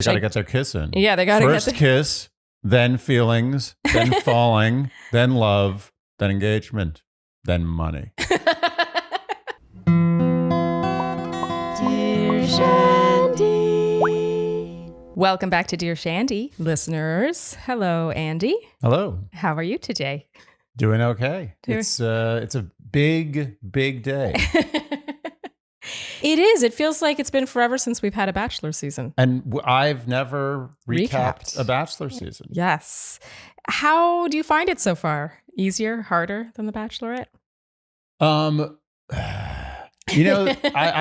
They got to get their kiss in. Yeah, they got to get First kiss, then feelings, then falling, then love, then engagement, then money. Dear Shandy. Welcome back to Dear Shandy, listeners. Hello, Andy. Hello. How are you today? Doing okay. It's a big day. It is. It feels like it's been forever since we've had a Bachelor season. And I've never recapped a Bachelor season. Yes. How do you find it so far? Easier, harder than The Bachelorette? I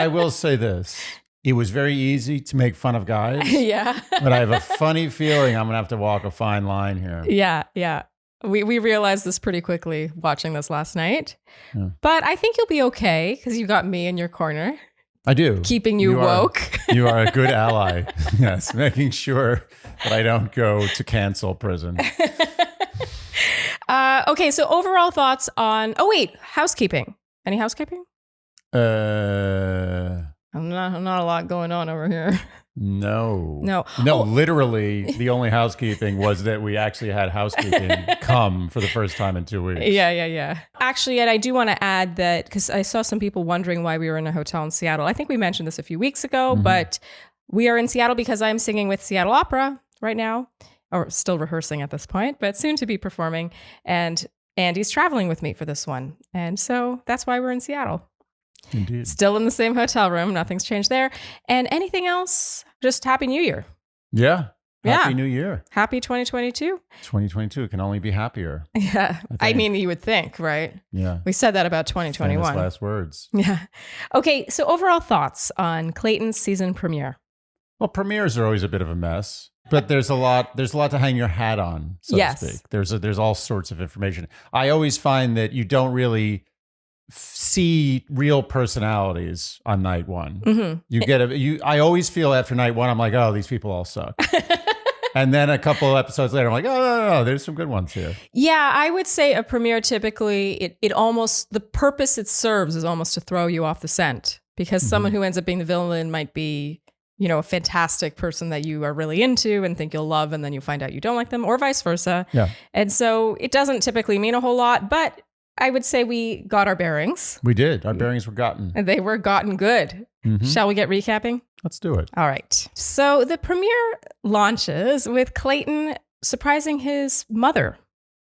will say this. It was very easy to make fun of guys. Yeah. But I have a funny feeling I'm going to have to walk a fine line here. Yeah. We realized this pretty quickly watching this last night. Yeah. But I think you'll be okay because you got me in your corner. I do. Keeping you woke. You are a good ally. Yes, making sure that I don't go to cancel prison. Okay, so overall thoughts on... Oh, wait. Housekeeping. Any housekeeping? Not a lot going on over here. No. Oh. Literally, the only housekeeping was that we actually had housekeeping come for the first time in 2 weeks. Yeah. Actually, Ed, I do want to add that because I saw some people wondering why we were in a hotel in Seattle. I think we mentioned this a few weeks ago, but we are in Seattle because I'm singing with Seattle Opera right now, or still rehearsing at this point, but soon to be performing. And Andy's traveling with me for this one. And so that's why we're in Seattle. Indeed. Still in the same hotel room. Nothing's changed there. And anything else? Just Happy New Year. Yeah. Happy New Year. Happy 2022. 2022 can only be happier. Yeah. I mean, you would think, right? Yeah. We said that about 2021. Famous last words. Yeah. Okay. So overall thoughts on Clayton's season premiere. Well, premieres are always a bit of a mess, but there's a lot to hang your hat on, so to speak. There's all sorts of information. I always find that you don't really see real personalities on night one. Mm-hmm. I always feel after night one, I'm like, oh, these people all suck. And then a couple of episodes later, I'm like, oh, no, there's some good ones here. Yeah, I would say a premiere typically, it almost, the purpose it serves is almost to throw you off the scent because someone who ends up being the villain might be, a fantastic person that you are really into and think you'll love, and then you find out you don't like them, or vice versa. Yeah. And so it doesn't typically mean a whole lot, but I would say we got our bearings. We did. Our bearings were gotten. And they were gotten good. Mm-hmm. Shall we get recapping? Let's do it. All right. So the premiere launches with Clayton surprising his mother.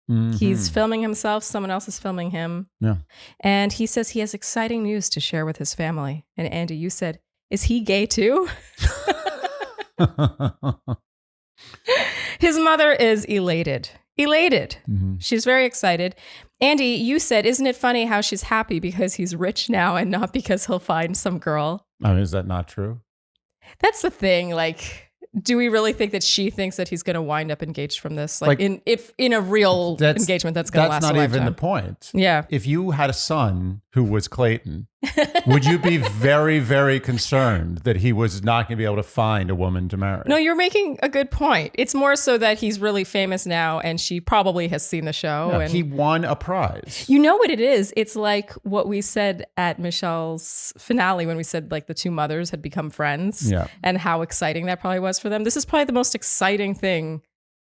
Mm-hmm. He's filming himself. Someone else is filming him. Yeah. And he says he has exciting news to share with his family. And Andy, you said, is he gay too? His mother is elated. Mm-hmm. She's very excited. Andy, you said, isn't it funny how she's happy because he's rich now and not because he'll find some girl? I mean, is that not true? That's the thing. Like, do we really think that she thinks that he's going to wind up engaged from this? In a real engagement that's going to last a lifetime. That's not even the point. Yeah. If you had a son who was Clayton, would you be very, very concerned that he was not going to be able to find a woman to marry? No, you're making a good point. It's more so that he's really famous now and she probably has seen the show. No, and he won a prize. You know what it is? It's like what we said at Michelle's finale when we said like the two mothers had become friends and how exciting that probably was for them. This is probably the most exciting thing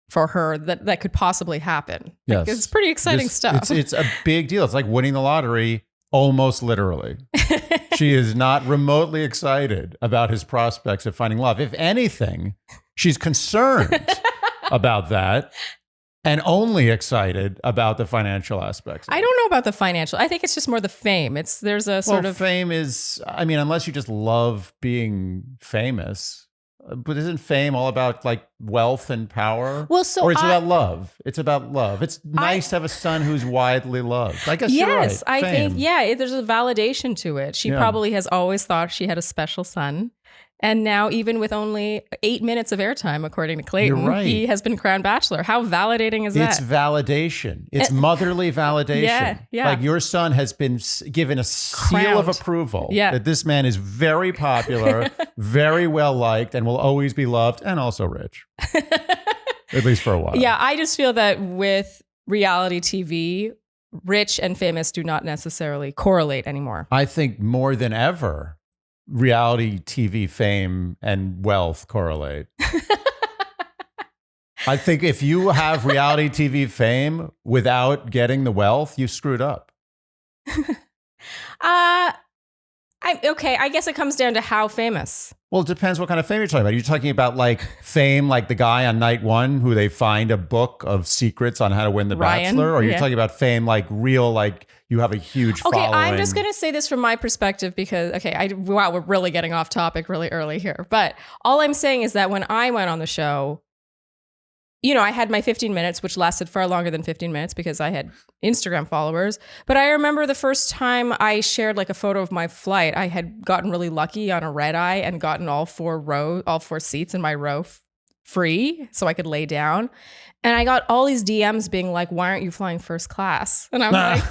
for her that could possibly happen. Yes. Like, it's pretty exciting stuff. It's a big deal. It's like winning the lottery. Almost literally. She is not remotely excited about his prospects of finding love. If anything, she's concerned about that and only excited about the financial aspects. I don't know about the financial. I think it's just more the fame. There's a sort of fame is, I mean, unless you just love being famous. But isn't fame all about like wealth and power? Well, or it's about love. It's about love. It's nice to have a son who's widely loved. I guess you're right. Yes, I think, there's a validation to it. She probably has always thought she had a special son. And now, even with only 8 minutes of airtime, according to Clayton, he has been crowned Bachelor. How validating is that? It's validation. It's motherly validation. Yeah. Like your son has been given a seal of approval that this man is very popular, very well liked, and will always be loved, and also rich. At least for a while. Yeah, I just feel that with reality TV, rich and famous do not necessarily correlate anymore. I think more than ever, reality TV fame and wealth correlate. I think if you have reality TV fame without getting the wealth, you screwed up. Okay, I guess it comes down to how famous. Well, it depends what kind of fame you're talking about. Are you talking about like fame like the guy on night one who they find a book of secrets on how to win the Bachelor? Or are you talking about fame like real, like you have a huge following? Okay, I'm just going to say this from my perspective because, wow, we're really getting off topic really early here. But all I'm saying is that when I went on the show, you know, I had my 15 minutes, which lasted far longer than 15 minutes because I had Instagram followers. But I remember the first time I shared like a photo of my flight, I had gotten really lucky on a red eye and gotten all four seats in my row free so I could lay down. And I got all these DMs being like, why aren't you flying first class? And I'm like,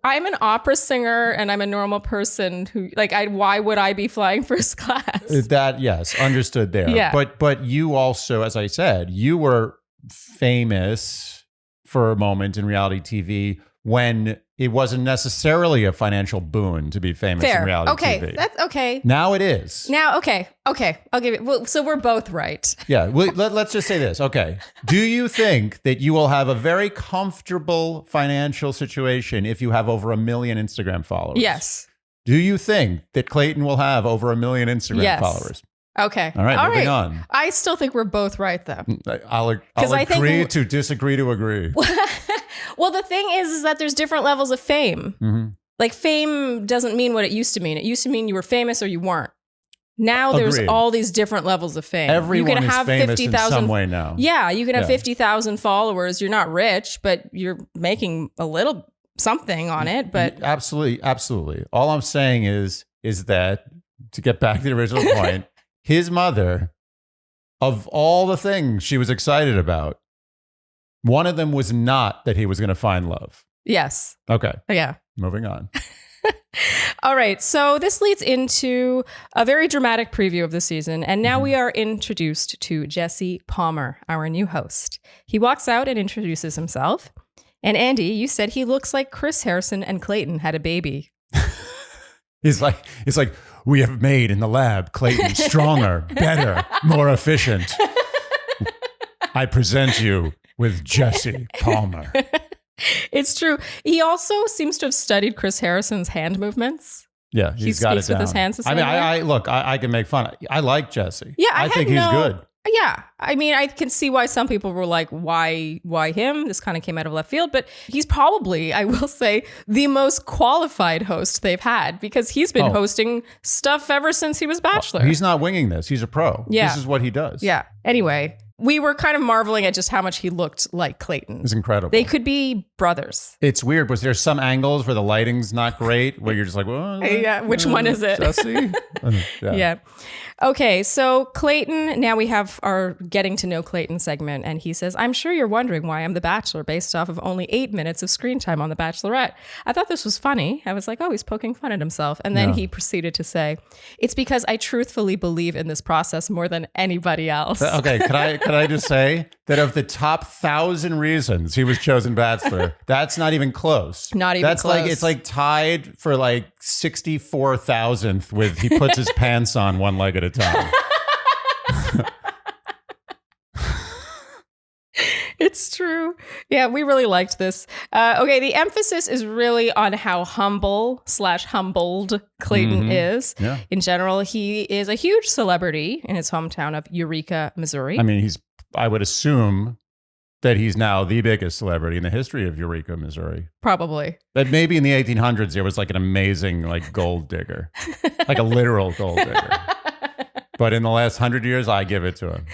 I'm an opera singer and I'm a normal person who why would I be flying first class? That, yes, understood there. Yeah. But you also, as I said, you were famous for a moment in reality TV when it wasn't necessarily a financial boon to be famous in reality TV. That's okay. Now it is. Now, okay. I'll give it. Well, so we're both right. Yeah. Well, let's just say this. Okay. Do you think that you will have a very comfortable financial situation if you have over 1 million Instagram followers? Yes. Do you think that Clayton will have over 1 million Instagram followers? Okay. All right. Moving on. I still think we're both right, though. I'll agree to disagree to agree. Well, the thing is that there's different levels of fame. Mm-hmm. Like fame doesn't mean what it used to mean. It used to mean you were famous or you weren't. Now there's all these different levels of fame. Everyone you can is have famous 50,000 in some way now. Yeah, you can have 50,000 followers. You're not rich, but you're making a little something on it. But absolutely. All I'm saying is that, to get back to the original point, his mother, of all the things she was excited about, one of them was not that he was going to find love. Yes. Okay. Yeah. Moving on. All right. So this leads into a very dramatic preview of the season. And now we are introduced to Jesse Palmer, our new host. He walks out and introduces himself. And Andy, you said he looks like Chris Harrison and Clayton had a baby. He's like, we have made in the lab Clayton stronger, better, more efficient. I present you with Jesse Palmer. It's true. He also seems to have studied Chris Harrison's hand movements. Yeah, he's got it down. With his hands the I same mean, I can make fun. I like Jesse. Yeah, I think he's good. Yeah. I mean, I can see why some people were like, why him? This kind of came out of left field. But he's probably, I will say, the most qualified host they've had because he's been hosting stuff ever since he was Bachelor. He's not winging this. He's a pro. Yeah. This is what he does. Yeah. Anyway, we were kind of marveling at just how much he looked like Clayton. It's incredible. They could be brothers. It's weird because there's some angles where the lighting's not great, where you're just like, well, yeah, which one is it? Jesse? Yeah. Okay, so Clayton, now we have our getting to know Clayton segment, and he says, I'm sure you're wondering why I'm the Bachelor based off of only 8 minutes of screen time on The Bachelorette. I thought this was funny. I was like, oh, he's poking fun at himself. And then he proceeded to say, it's because I truthfully believe in this process more than anybody else. Okay, can I just say that of the top 1,000 reasons he was chosen Bachelor, that's not even close. Not even close. Like, it's like tied for like 64,000th with he puts his pants on one leg at a time. It's true. Yeah, we really liked this. Okay, the emphasis is really on how humbled Clayton is. Yeah. In general, he is a huge celebrity in his hometown of Eureka, Missouri. I mean, I would assume that he's now the biggest celebrity in the history of Eureka, Missouri. Probably. But maybe in the 1800s, there was like an amazing like gold digger, like a literal gold digger. But in the last 100 years, I give it to him.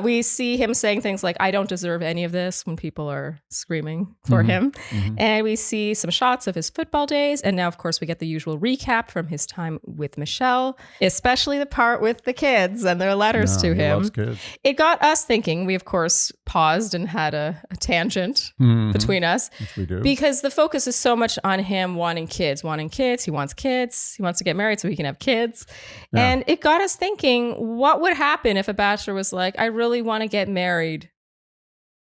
We see him saying things like, I don't deserve any of this when people are screaming for him. Mm-hmm. And we see some shots of his football days. And now, of course, we get the usual recap from his time with Michelle, especially the part with the kids and their letters to him. Loves kids. It got us thinking. We, of course, paused and had a tangent between us. Which we do. Because the focus is so much on him wanting kids. He wants kids. He wants to get married so he can have kids. Yeah. And it got us thinking, what would happen if a bachelor was like, I really want to get married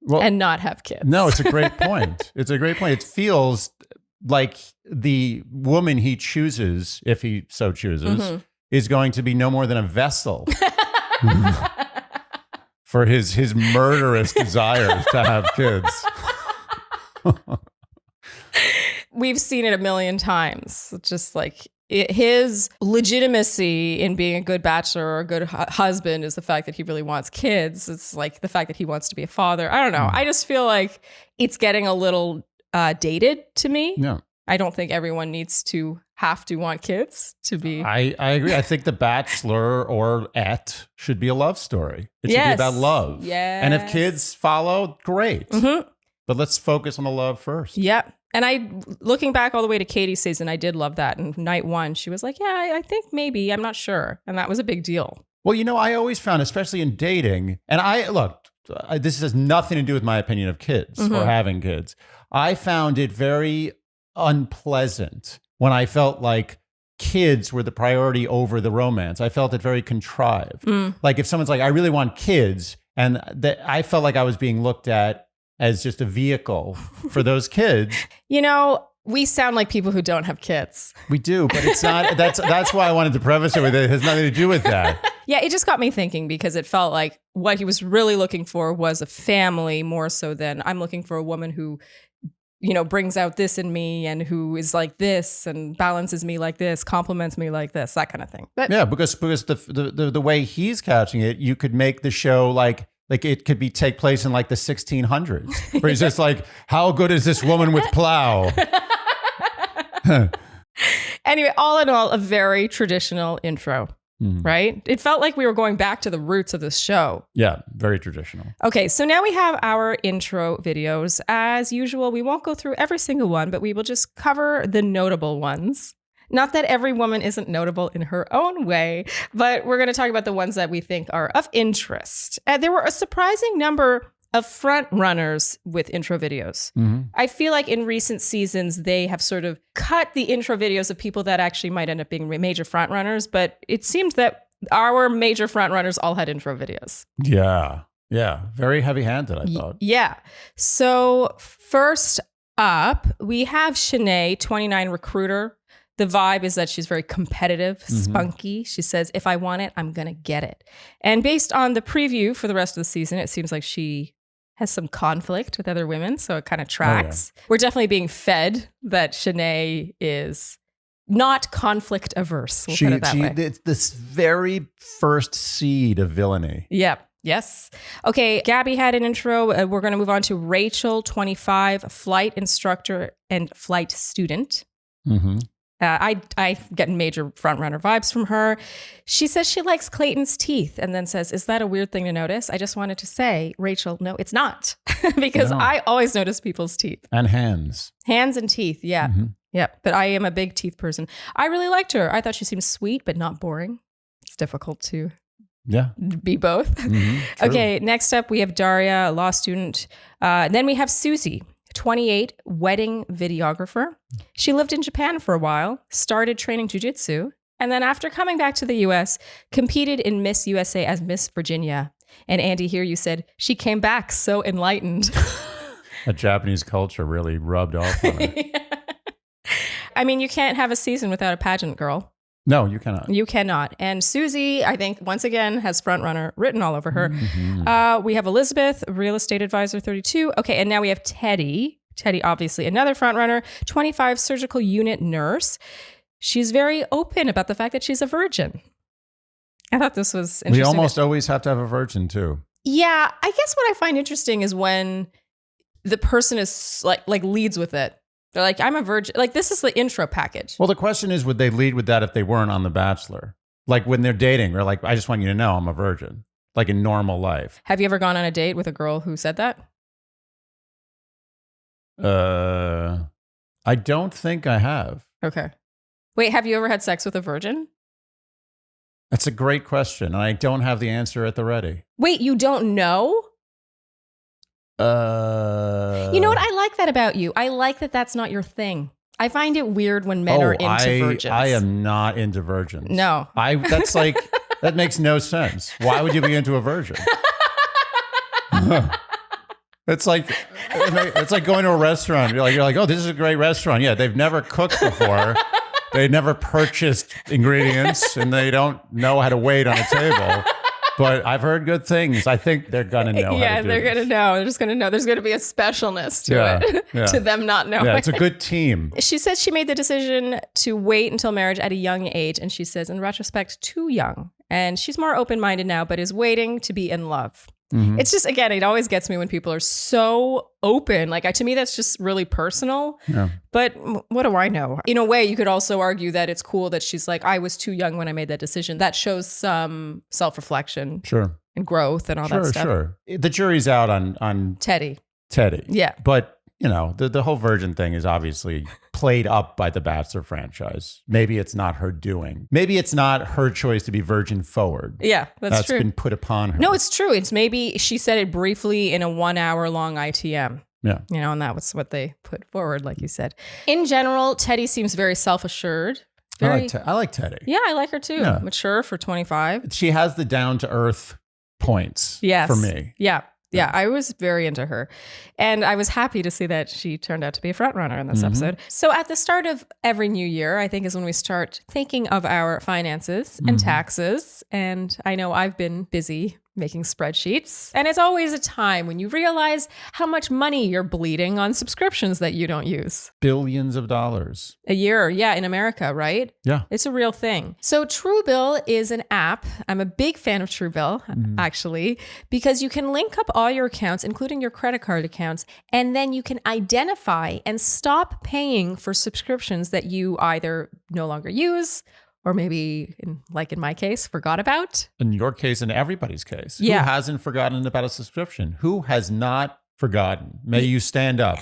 and not have kids? No, it's a great point. It's a great point. It feels like the woman he chooses, if he so chooses, is going to be no more than a vessel for his murderous desire to have kids. We've seen it a million times. Just like his legitimacy in being a good bachelor or a good husband is the fact that he really wants kids. It's like the fact that he wants to be a father. I don't know. I just feel like it's getting a little dated to me. Yeah. I don't think everyone needs to have to want kids to be. I agree. I think The Bachelor or Et should be a love story. It should be about love. Yes. And if kids follow, great. Mm-hmm. But let's focus on the love first. Yeah. And looking back all the way to Katie's season, I did love that. And night one, she was like, yeah, I think maybe, I'm not sure. And that was a big deal. Well, I always found, especially in dating, and this has nothing to do with my opinion of kids or having kids. I found it very unpleasant when I felt like kids were the priority over the romance. I felt it very contrived. Like if someone's like, I really want kids, and I felt like I was being looked at as just a vehicle for those kids. We sound like people who don't have kids. We do, but it's not. That's why I wanted to preface it with it has nothing to do with that. Yeah, it just got me thinking because it felt like what he was really looking for was a family more so than I'm looking for a woman who brings out this in me and who is like this and balances me like this, compliments me like this, that kind of thing. But yeah, because the way he's couching it, you could make the show like it could take place in like the 1600s, where he's just like, how good is this woman with plow? Anyway, all in all, a very traditional intro, right? It felt like we were going back to the roots of this show. Yeah, very traditional. Okay, so now we have our intro videos. As usual, we won't go through every single one, but we will just cover the notable ones. Not that every woman isn't notable in her own way, but we're going to talk about the ones that we think are of interest. There were a surprising number of front runners with intro videos. I feel like in recent seasons, they have sort of cut the intro videos of people that actually might end up being major front runners, but it seemed that our major front runners all had intro videos. Yeah. Very heavy-handed, I thought. Yeah. So first up, we have Shanae, 29 recruiter. The vibe is that she's very competitive, spunky. She says, if I want it, I'm going to get it. And based on the preview for the rest of the season, it seems like she has some conflict with other women. So it kind of tracks. Oh, yeah. We're definitely being fed that Shanae is not conflict averse. We'll put it that way. It's this very first seed of villainy. Yep. Yes. Okay. Gabby had an intro. We're going to move on to Rachel, 25, flight instructor and flight student. I get major frontrunner vibes from her. She says she likes Clayton's teeth and then says, is that a weird thing to notice? I just wanted to say, Rachel, no, it's not. Because I always notice people's teeth. And hands. Hands and teeth, yeah. Yeah, but I am a big teeth person. I really liked her. I thought she seemed sweet, but not boring. It's difficult to be both. Okay, next up, we have Daria, a law student. Then we have Susie, 28, wedding videographer. She lived in Japan for a while, started training jiu-jitsu, and then after coming back to the US, competed in Miss USA as Miss Virginia. And Andy, here you said she came back so enlightened. That Japanese culture really rubbed off on her. I mean, you can't have a season without a pageant girl. No, you cannot. You cannot. And Susie, I think, once again, has frontrunner written all over her. We have Elizabeth, real estate advisor, 32. Okay, and now we have Teddy. Teddy, obviously, another frontrunner, 25, surgical unit nurse. She's very open about the fact that she's a virgin. I thought this was interesting. We almost always have to have a virgin, too. Yeah, I guess what I find interesting is when the person is like leads with it. They're like, I'm a virgin. Like, this is the intro package. Well, the question is, would they lead with that if they weren't on The Bachelor? Like when they're dating, they're like, I just want you to know I'm a virgin. Like in normal life. Have you ever gone on a date with a girl who said that? I don't think I have. Okay. Wait, have you ever had sex with a virgin? That's a great question. And I don't have the answer at the ready. Wait, you don't know? You know what? I like that about you. I like that that's not your thing. I find it weird when men are into virgins. I am not into virgins. No. That's like, that makes no sense. Why would you be into a virgin? It's like going to a restaurant. You're like, oh, this is a great restaurant. Yeah, they've never cooked before. They never purchased ingredients and they don't know how to wait on a table. But I've heard good things. I think they're going to know how to do they're going to know. They're just going to know. There's going to be a specialness to it, to them not knowing. Yeah, it's a good team. She says she made the decision to wait until marriage at a young age. And she says, in retrospect, too young. And she's more open-minded now, but is waiting to be in love. Mm-hmm. It's just, again, it always gets me when people are so open. Like, to me, that's just really personal. Yeah. But what do I know? In a way, you could also argue that it's cool that she's like, I was too young when I made that decision. That shows some self-reflection. Sure. And growth and all that stuff. Sure. The jury's out on Teddy. Yeah. But, you know, the whole virgin thing is obviously played up by the Bachelor franchise. Maybe it's not her doing. Maybe it's not her choice to be virgin forward. Yeah, that's true. That's been put upon her. No, it's true. It's maybe she said it briefly in a 1 hour long ITM. Yeah. You know, and that was what they put forward, like you said. In general, Teddy seems very self-assured. I like Teddy. Yeah, I like her too. Yeah. Mature for 25. She has the down-to-earth points for me. Yeah, I was very into her. And I was happy to see that she turned out to be a front runner in this episode. So at the start of every new year, I think is when we start thinking of our finances and taxes. And I know I've been busy making spreadsheets. And it's always a time when you realize how much money you're bleeding on subscriptions that you don't use. Billions of dollars. A year, in America, right? Yeah. It's a real thing. So Truebill is an app. I'm a big fan of Truebill, actually, because you can link up all your accounts, including your credit card accounts, and then you can identify and stop paying for subscriptions that you either no longer use or maybe, in my case, forgot about. In your case, in everybody's case. Yeah. Who hasn't forgotten about a subscription? Who has not forgotten? May you stand up.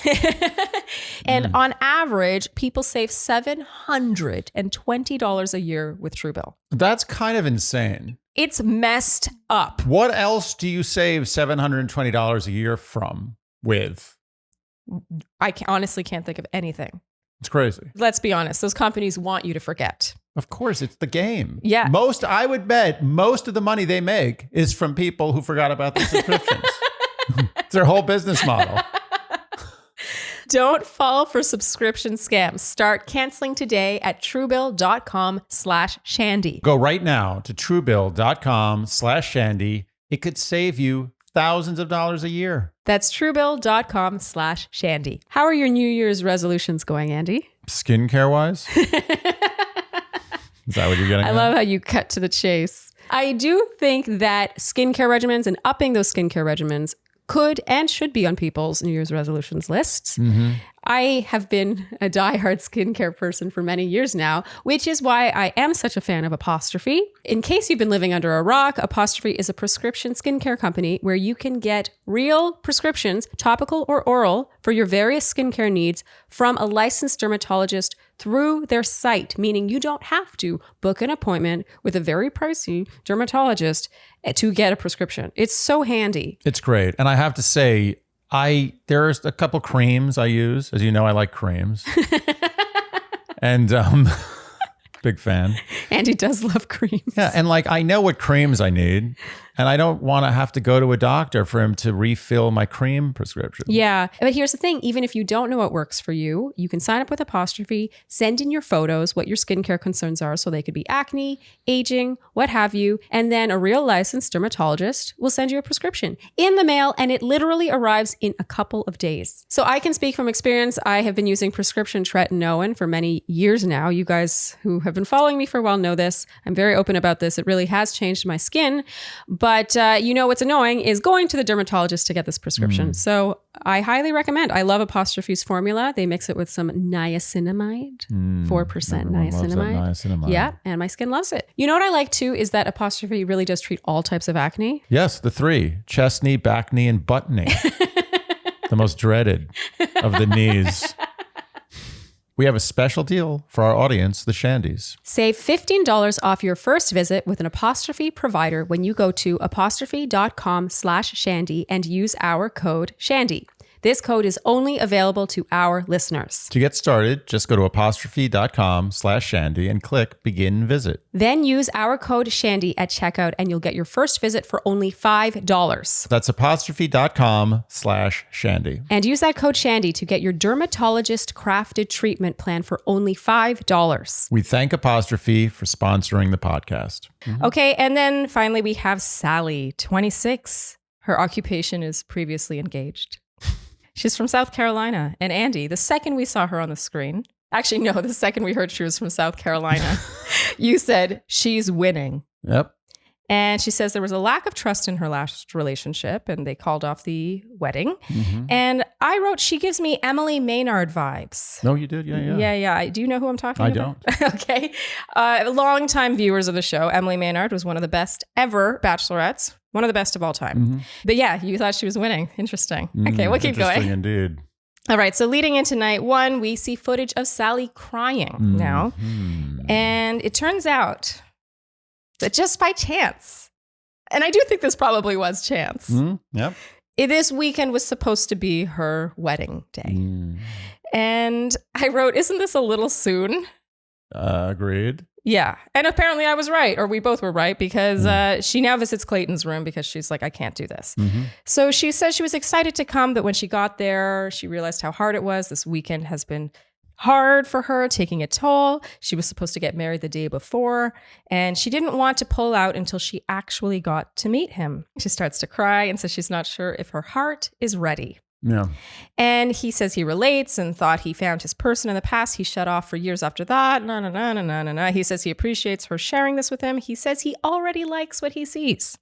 And on average, people save $720 a year with Truebill. That's kind of insane. It's messed up. What else do you save $720 a year with? I honestly can't think of anything. It's crazy. Let's be honest. Those companies want you to forget. Of course, it's the game. Yeah. I would bet most of the money they make is from people who forgot about their subscriptions. It's their whole business model. Don't fall for subscription scams. Start canceling today at truebill.com/Shandy. Go right now to truebill.com/Shandy. It could save you thousands of dollars a year. That's truebill.com/Shandy. How are your New Year's resolutions going, Andy? Skincare wise? Is that what you're getting at? I love how you cut to the chase. I do think that skincare regimens and upping those skincare regimens could and should be on people's New Year's resolutions lists. I have been a diehard skincare person for many years now, which is why I am such a fan of Apostrophe. In case you've been living under a rock, Apostrophe is a prescription skincare company where you can get real prescriptions, topical or oral, for your various skincare needs from a licensed dermatologist through their site, meaning you don't have to book an appointment with a very pricey dermatologist to get a prescription. It's so handy. It's great. And I have to say, there's a couple creams I use. As you know, I like creams. And big fan. Andy does love creams. Yeah, and I know what creams I need, and I don't want to have to go to a doctor for him to refill my cream prescription. Yeah, but here's the thing. Even if you don't know what works for you, you can sign up with Apostrophe, send in your photos, what your skincare concerns are. So they could be acne, aging, what have you. And then a real licensed dermatologist will send you a prescription in the mail, and it literally arrives in a couple of days. So I can speak from experience. I have been using prescription tretinoin for many years now. You guys who have been following me for a while know this. I'm very open about this. It really has changed my skin. But what's annoying is going to the dermatologist to get this prescription. So I highly recommend. I love Apostrophe's formula. They mix it with some niacinamide, 4% niacinamide. Yeah, and my skin loves it. You know what I like too is that Apostrophe really does treat all types of acne. Yes, the three: chest knee, back knee, and butt knee. The most dreaded of the knees. We have a special deal for our audience, the Shandies. Save $15 off your first visit with an Apostrophe provider when you go to apostrophe.com/Shandy and use our code Shandy. This code is only available to our listeners. To get started, just go to apostrophe.com/Shandy and click begin visit. Then use our code Shandy at checkout and you'll get your first visit for only $5. That's apostrophe.com/Shandy. And use that code Shandy to get your dermatologist crafted treatment plan for only $5. We thank Apostrophe for sponsoring the podcast. Okay, and then finally we have Salley, 26. Her occupation is previously engaged. She's from South Carolina. And Andy, the second we saw her on the screen, actually, no, the second we heard she was from South Carolina, you said, she's winning. Yep. And she says there was a lack of trust in her last relationship and they called off the wedding. And I wrote, she gives me Emily Maynard vibes. No, you did? Yeah. Yeah. Do you know who I'm talking I about? don't. Okay. Longtime viewers of the show, Emily Maynard was one of the best ever Bachelorettes. One of the best of all time. But yeah, you thought she was winning. Interesting. Okay, we'll keep going. Interesting indeed. All right, so leading into night one, we see footage of Salley crying now. And it turns out that just by chance, and I do think this probably was chance, Yep. this weekend was supposed to be her wedding day. And I wrote, isn't this a little soon? Agreed. Yeah. And apparently I was right, or we both were right, because she now visits Clayton's room because she's like, I can't do this. So she says she was excited to come, but when she got there, she realized how hard it was. This weekend has been hard for her, taking a toll. She was supposed to get married the day before, and she didn't want to pull out until she actually got to meet him. She starts to cry and says she's not sure if her heart is ready. Yeah. And he says he relates and thought he found his person in the past. He shut off for years after that. No. He says he appreciates her sharing this with him. He says he already likes what he sees.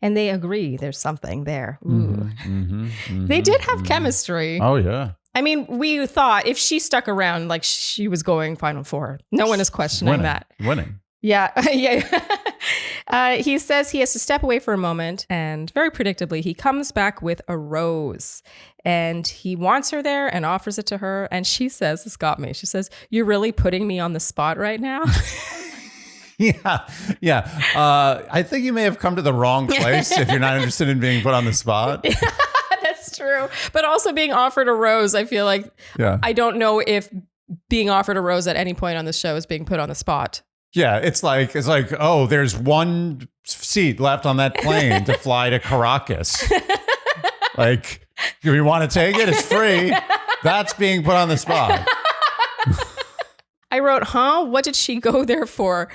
And they agree there's something there. They did have chemistry. Oh, yeah. I mean, we thought if she stuck around, like she was going Final Four. No one is questioning that. Winning. Yeah. He says he has to step away for a moment, and very predictably, he comes back with a Mm. rose, and he wants her there and offers it to her. And she says, this got me. She says, "You're really putting me on the spot right now." Yeah. I think you may have come to the wrong place if you're not interested in being put on the spot. That's true. But also being offered a rose, I feel like, I don't know if being offered a rose at any point on the show is being put on the spot. Yeah, it's like, oh, there's one seat left on that plane to fly to Caracas. Like, do you want to take it? It's free. That's being put on the spot. I wrote, what did she go there for?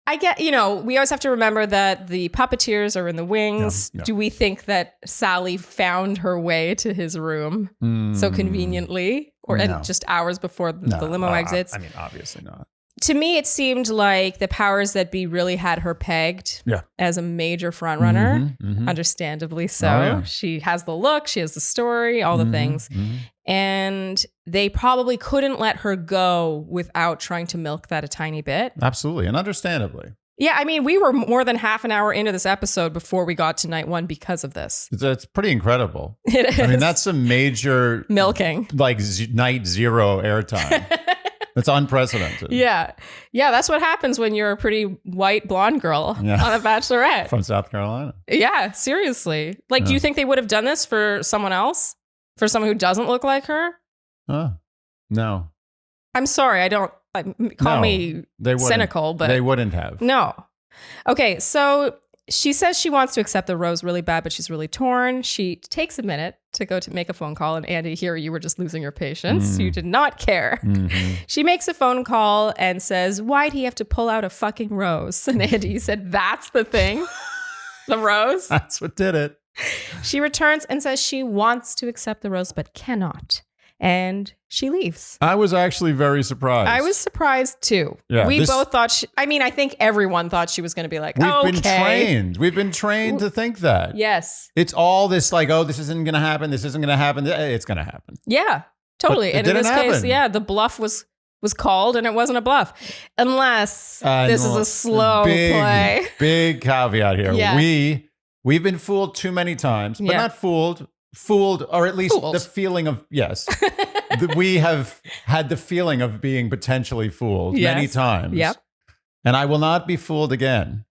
I get, we always have to remember that the puppeteers are in the wings. Yeah. Do we think that Salley found her way to his room so conveniently and just hours before the limo exits? I mean, obviously not. To me, it seemed like the powers that be really had her pegged as a major front runner, understandably so. Oh, yeah. She has the look, she has the story, all the things. And they probably couldn't let her go without trying to milk that a tiny bit. Absolutely, and understandably. Yeah, I mean, we were more than half an hour into this episode before we got to night one because of this. It's pretty incredible. It is. I mean, that's a major milking, like night zero airtime. It's unprecedented. Yeah, that's what happens when you're a pretty white blonde girl on a Bachelorette. From South Carolina. Yeah, seriously. Like, do you think they would have done this for someone else? For someone who doesn't look like her? No. I'm sorry, call me cynical, but they wouldn't have. No. Okay, so she says she wants to accept the rose really bad, but she's really torn. She takes a minute to go to make a phone call. And Andy, here you were just losing your patience. You did not care. She makes a phone call and says, "Why'd he have to pull out a fucking rose?" And Andy said, "That's the thing. The rose." That's what did it. She returns and says she wants to accept the rose, but cannot. And she leaves. I was actually very surprised. I was surprised too. Yeah, we both thought I think everyone thought she was going to be like, We've been trained to think that. Yes. It's all this like, oh, this isn't going to happen. This isn't going to happen. It's going to happen. Yeah, totally. But and in this case, the bluff was called and it wasn't a bluff. Unless this is a slow play. Big caveat here. Yeah. We've been fooled too many times, but not fooled, or at least the feeling of, we have had the feeling of being potentially fooled many times. Yep. And I will not be fooled again.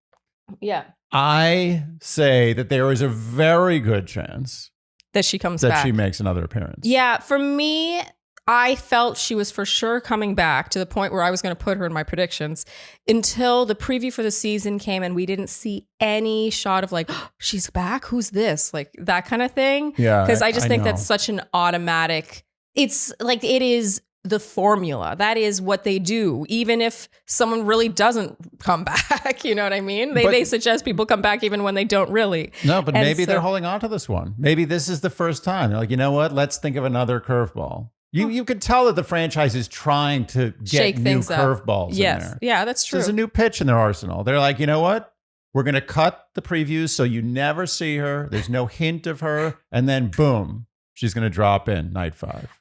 Yeah. I say that there is a very good chance that she comes that back. she makes another appearance. Yeah, for me, I felt she was for sure coming back to the point where I was going to put her in my predictions until the preview for the season came and we didn't see any shot of like, oh, she's back? Who's this? Like that kind of thing. Yeah. Because I just think know. that's such an automatic, it's like it is the formula. That is what they do. Even if someone really doesn't come back, you know what I mean? They suggest people come back even when they don't really. No, but maybe they're holding on to this one. Maybe this is the first time. They're like, you know what? Let's think of another curveball. You could tell that the franchise is trying to get shake new things curveballs in there. Yeah, that's true. There's a new pitch in their arsenal. They're like, you know what? We're going to cut the previews so you never see her. There's no hint of her. And then boom, she's going to drop in night 5.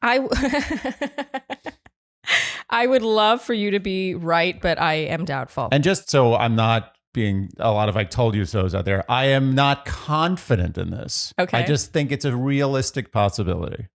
I would love for you to be right, but I am doubtful. And just so I'm not being a lot of I told you so's out there, I am not confident in this. Okay. I just think it's a realistic possibility.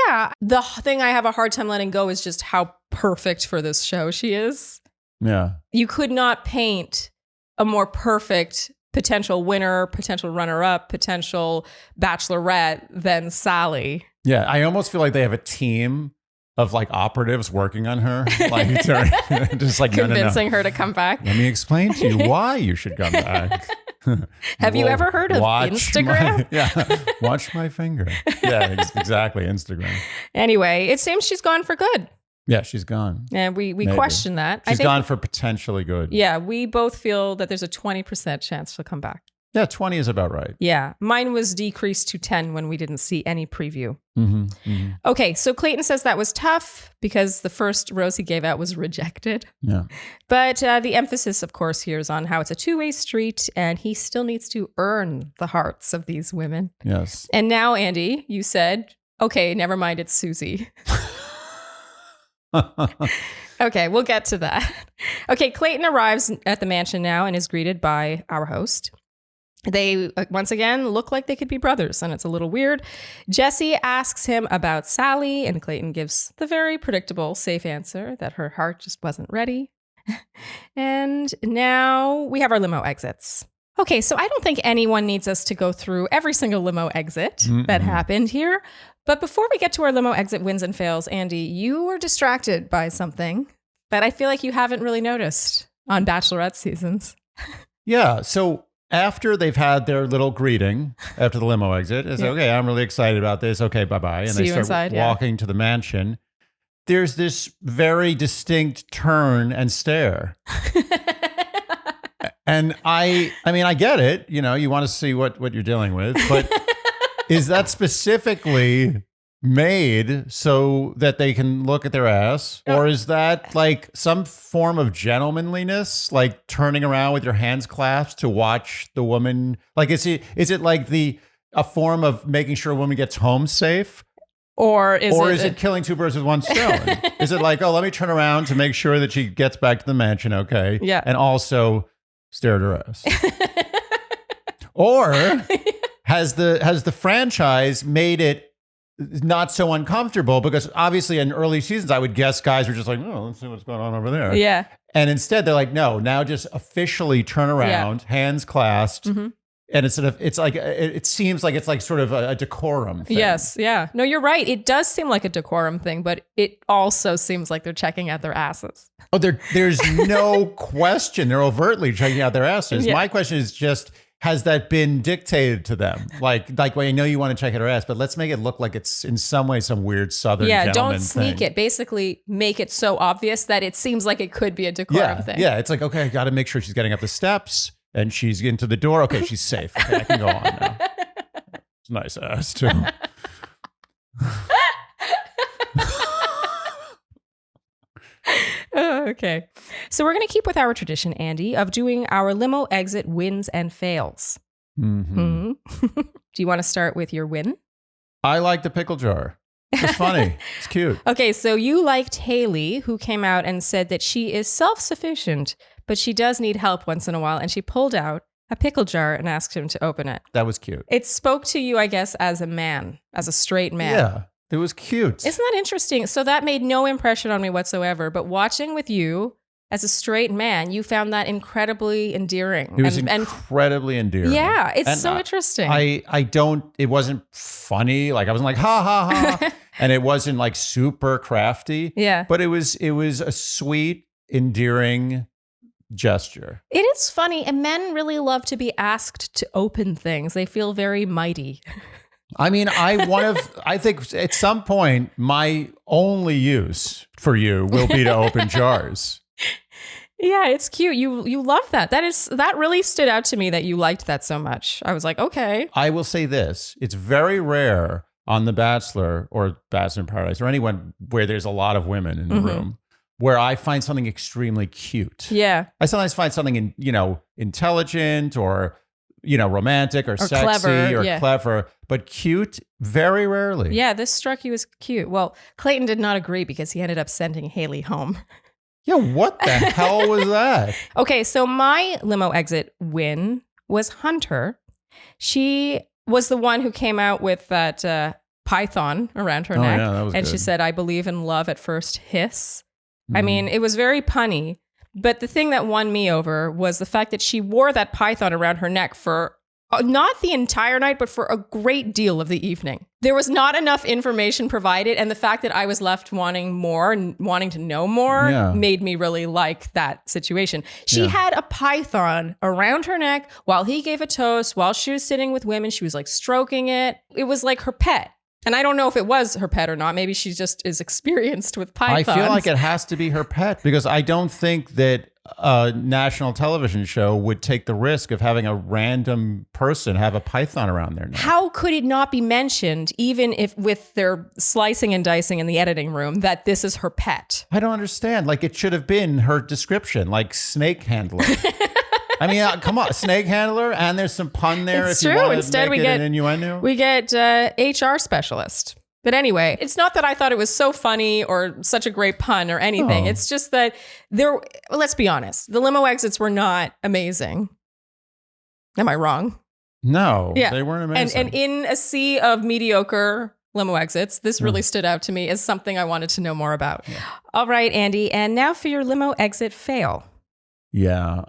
Yeah. The thing I have a hard time letting go is just how perfect for this show she is. Yeah. You could not paint a more perfect potential winner, potential runner-up, potential bachelorette than Salley. Yeah. I almost feel like they have a team of like operatives working on her, like just like convincing no. her to come back. Let me explain to you why you should come back. Have you ever heard of Instagram? Watch my finger. Yeah, exactly. Instagram. Anyway, it seems she's gone for good. Yeah, she's gone. And we question that. She's gone for potentially good. Yeah, we both feel that there's a 20% chance she'll come back. Yeah, 20 is about right. Yeah, mine was decreased to 10 when we didn't see any preview. Mm-hmm, mm-hmm. Okay, so Clayton says that was tough because the first rose he gave out was rejected. Yeah. But the emphasis, of course, here is on how it's a two-way street and he still needs to earn the hearts of these women. Yes. And now, Andy, you said, okay, never mind, it's Susie. Okay, we'll get to that. Okay, Clayton arrives at the mansion now and is greeted by our host. They, once again, look like they could be brothers, and it's a little weird. Jesse asks him about Salley, and Clayton gives the very predictable, safe answer that her heart just wasn't ready. And now we have our limo exits. Okay, so I don't think anyone needs us to go through every single limo exit that happened here. But before we get to our limo exit wins and fails, Andy, you were distracted by something that I feel like you haven't really noticed on Bachelorette seasons. Yeah, so after they've had their little greeting after the limo exit, it's okay, I'm really excited about this. Okay, bye-bye. And they start walking to the mansion. There's this very distinct turn and stare. And I mean, I get it. You know, you want to see what you're dealing with. But is that specifically made so that they can look at their ass? Or is that like some form of gentlemanliness, like turning around with your hands clasped to watch the woman? Like, is it like a form of making sure a woman gets home safe? Or is it killing two birds with one stone? Is it like, oh, let me turn around to make sure that she gets back to the mansion, okay? Yeah. And also stare at her ass. Or has the franchise made it not so uncomfortable? Because obviously in early seasons, I would guess guys were just like, oh, let's see what's going on over there. Yeah. And instead they're like, no, now just officially turn around, hands clasped. Mm-hmm. And it seems like it's like sort of a decorum thing. Yes. Yeah. No, you're right. It does seem like a decorum thing, but it also seems like they're checking out their asses. Oh, there's no question. They're overtly checking out their asses. Yeah. My question is just, has that been dictated to them? Like, well, I know you want to check out her ass, but let's make it look like it's in some way some weird Southern gentleman don't sneak thing. It. Basically, make it so obvious that it seems like it could be a decorum thing. Yeah, it's like, okay, I got to make sure she's getting up the steps and she's into the door. Okay, she's safe. Okay, I can go on now. It's a nice ass, too. Okay. So we're going to keep with our tradition, Andy, of doing our limo exit wins and fails. Mm-hmm. Do you want to start with your win? I like the pickle jar. It's funny. It's cute. Okay, so you liked Haley, who came out and said that she is self-sufficient, but she does need help once in a while. And she pulled out a pickle jar and asked him to open it. That was cute. It spoke to you, I guess, as a man, as a straight man. Yeah. It was cute. Isn't that interesting? So that made no impression on me whatsoever. But watching with you as a straight man, you found that incredibly endearing. It was incredibly endearing. Yeah, it's and so interesting. It wasn't funny. Like I wasn't like, ha, ha, ha. And it wasn't like super crafty. Yeah. But it was a sweet, endearing gesture. It is funny. And men really love to be asked to open things. They feel very mighty. I mean, I think at some point, my only use for you will be to open jars. Yeah, it's cute. You love that. That really stood out to me that you liked that so much. I was like, okay. I will say this. It's very rare on The Bachelor or Bachelor in Paradise or anyone where there's a lot of women in the room where I find something extremely cute. Yeah. I sometimes find something intelligent or romantic or sexy clever, or clever, but cute, very rarely. Yeah, this struck you as cute. Well, Clayton did not agree because he ended up sending Haley home. Yeah, what the hell was that? Okay, so my limo exit win was Hunter. She was the one who came out with that python around her neck. Yeah, that was and good. She said, "I believe in love at first hiss." I mean, it was very punny. But the thing that won me over was the fact that she wore that python around her neck for not the entire night, but for a great deal of the evening. There was not enough information provided. And the fact that I was left wanting more and wanting to know more made me really like that situation. She had a python around her neck while he gave a toast, while she was sitting with women. She was like stroking it. It was like her pet. And I don't know if it was her pet or not. Maybe she just is experienced with pythons. I feel like it has to be her pet because I don't think that a national television show would take the risk of having a random person have a python around their neck. How could it not be mentioned, even if with their slicing and dicing in the editing room, that this is her pet? I don't understand. Like it should have been her description, like snake handler. I mean, come on, snake handler, and there's some pun there. It's if true. You want Instead, to make an innuendo. We get HR specialist. But anyway, it's not that I thought it was so funny or such a great pun or anything. Oh. It's just that let's be honest, the limo exits were not amazing. Am I wrong? No, they weren't amazing. And in a sea of mediocre limo exits, this really stood out to me as something I wanted to know more about. Yeah. All right, Andy. And now for your limo exit fail. Yeah.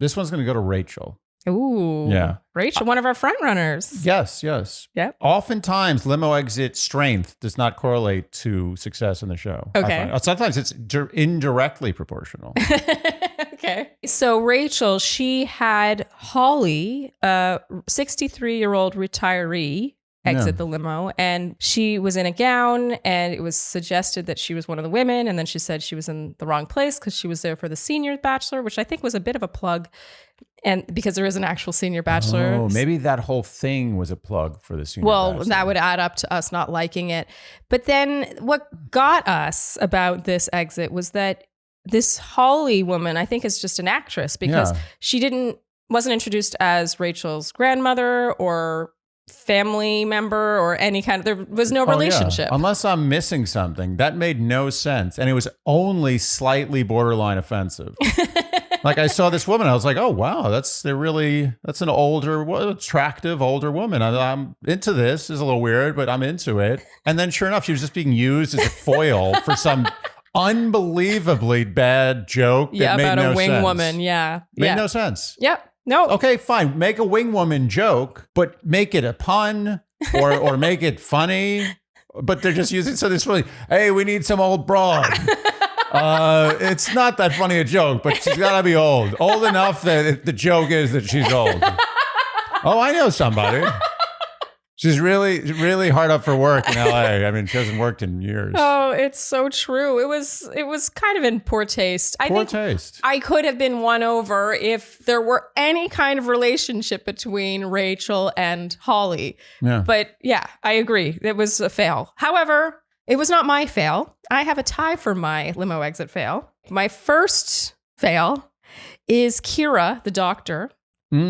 This one's going to go to Rachel. Ooh. Yeah. Rachel, one of our front runners. Yes. Yep. Oftentimes, limo exit strength does not correlate to success in the show. Okay. Sometimes it's indirectly proportional. Okay. So Rachel, she had Holly, a 63-year-old retiree, exit the limo, and she was in a gown, and it was suggested that she was one of the women, and then she said she was in the wrong place because she was there for the senior bachelor, which I think was a bit of a plug, and because there is an actual senior bachelor. Oh, maybe that whole thing was a plug for the senior bachelor. That would add up to us not liking it. But then what got us about this exit was that this Holly woman, I think, is just an actress because she wasn't introduced as Rachel's grandmother or family member or any kind of, there was no relationship. Yeah. Unless I'm missing something. That made no sense. And it was only slightly borderline offensive. Like I saw this woman, I was like, oh wow, that's an attractive older woman. I'm into this. It's a little weird, but I'm into it. And then sure enough, she was just being used as a foil for some unbelievably bad joke that made about no a wing sense. woman. Made no sense. Yep. No. Okay, fine. Make a wing woman joke, but make it a pun or make it funny. But they're just using so this really, hey, we need some old broad. It's not that funny a joke, but she's gotta be old enough that the joke is that she's old. Oh, I know somebody. She's really, really hard up for work in LA. I mean, she hasn't worked in years. Oh, it's so true. It was kind of in poor taste. I think I could have been won over if there were any kind of relationship between Rachel and Holly. Yeah. But yeah, I agree. It was a fail. However, it was not my fail. I have a tie for my limo exit fail. My first fail is Kira, the doctor.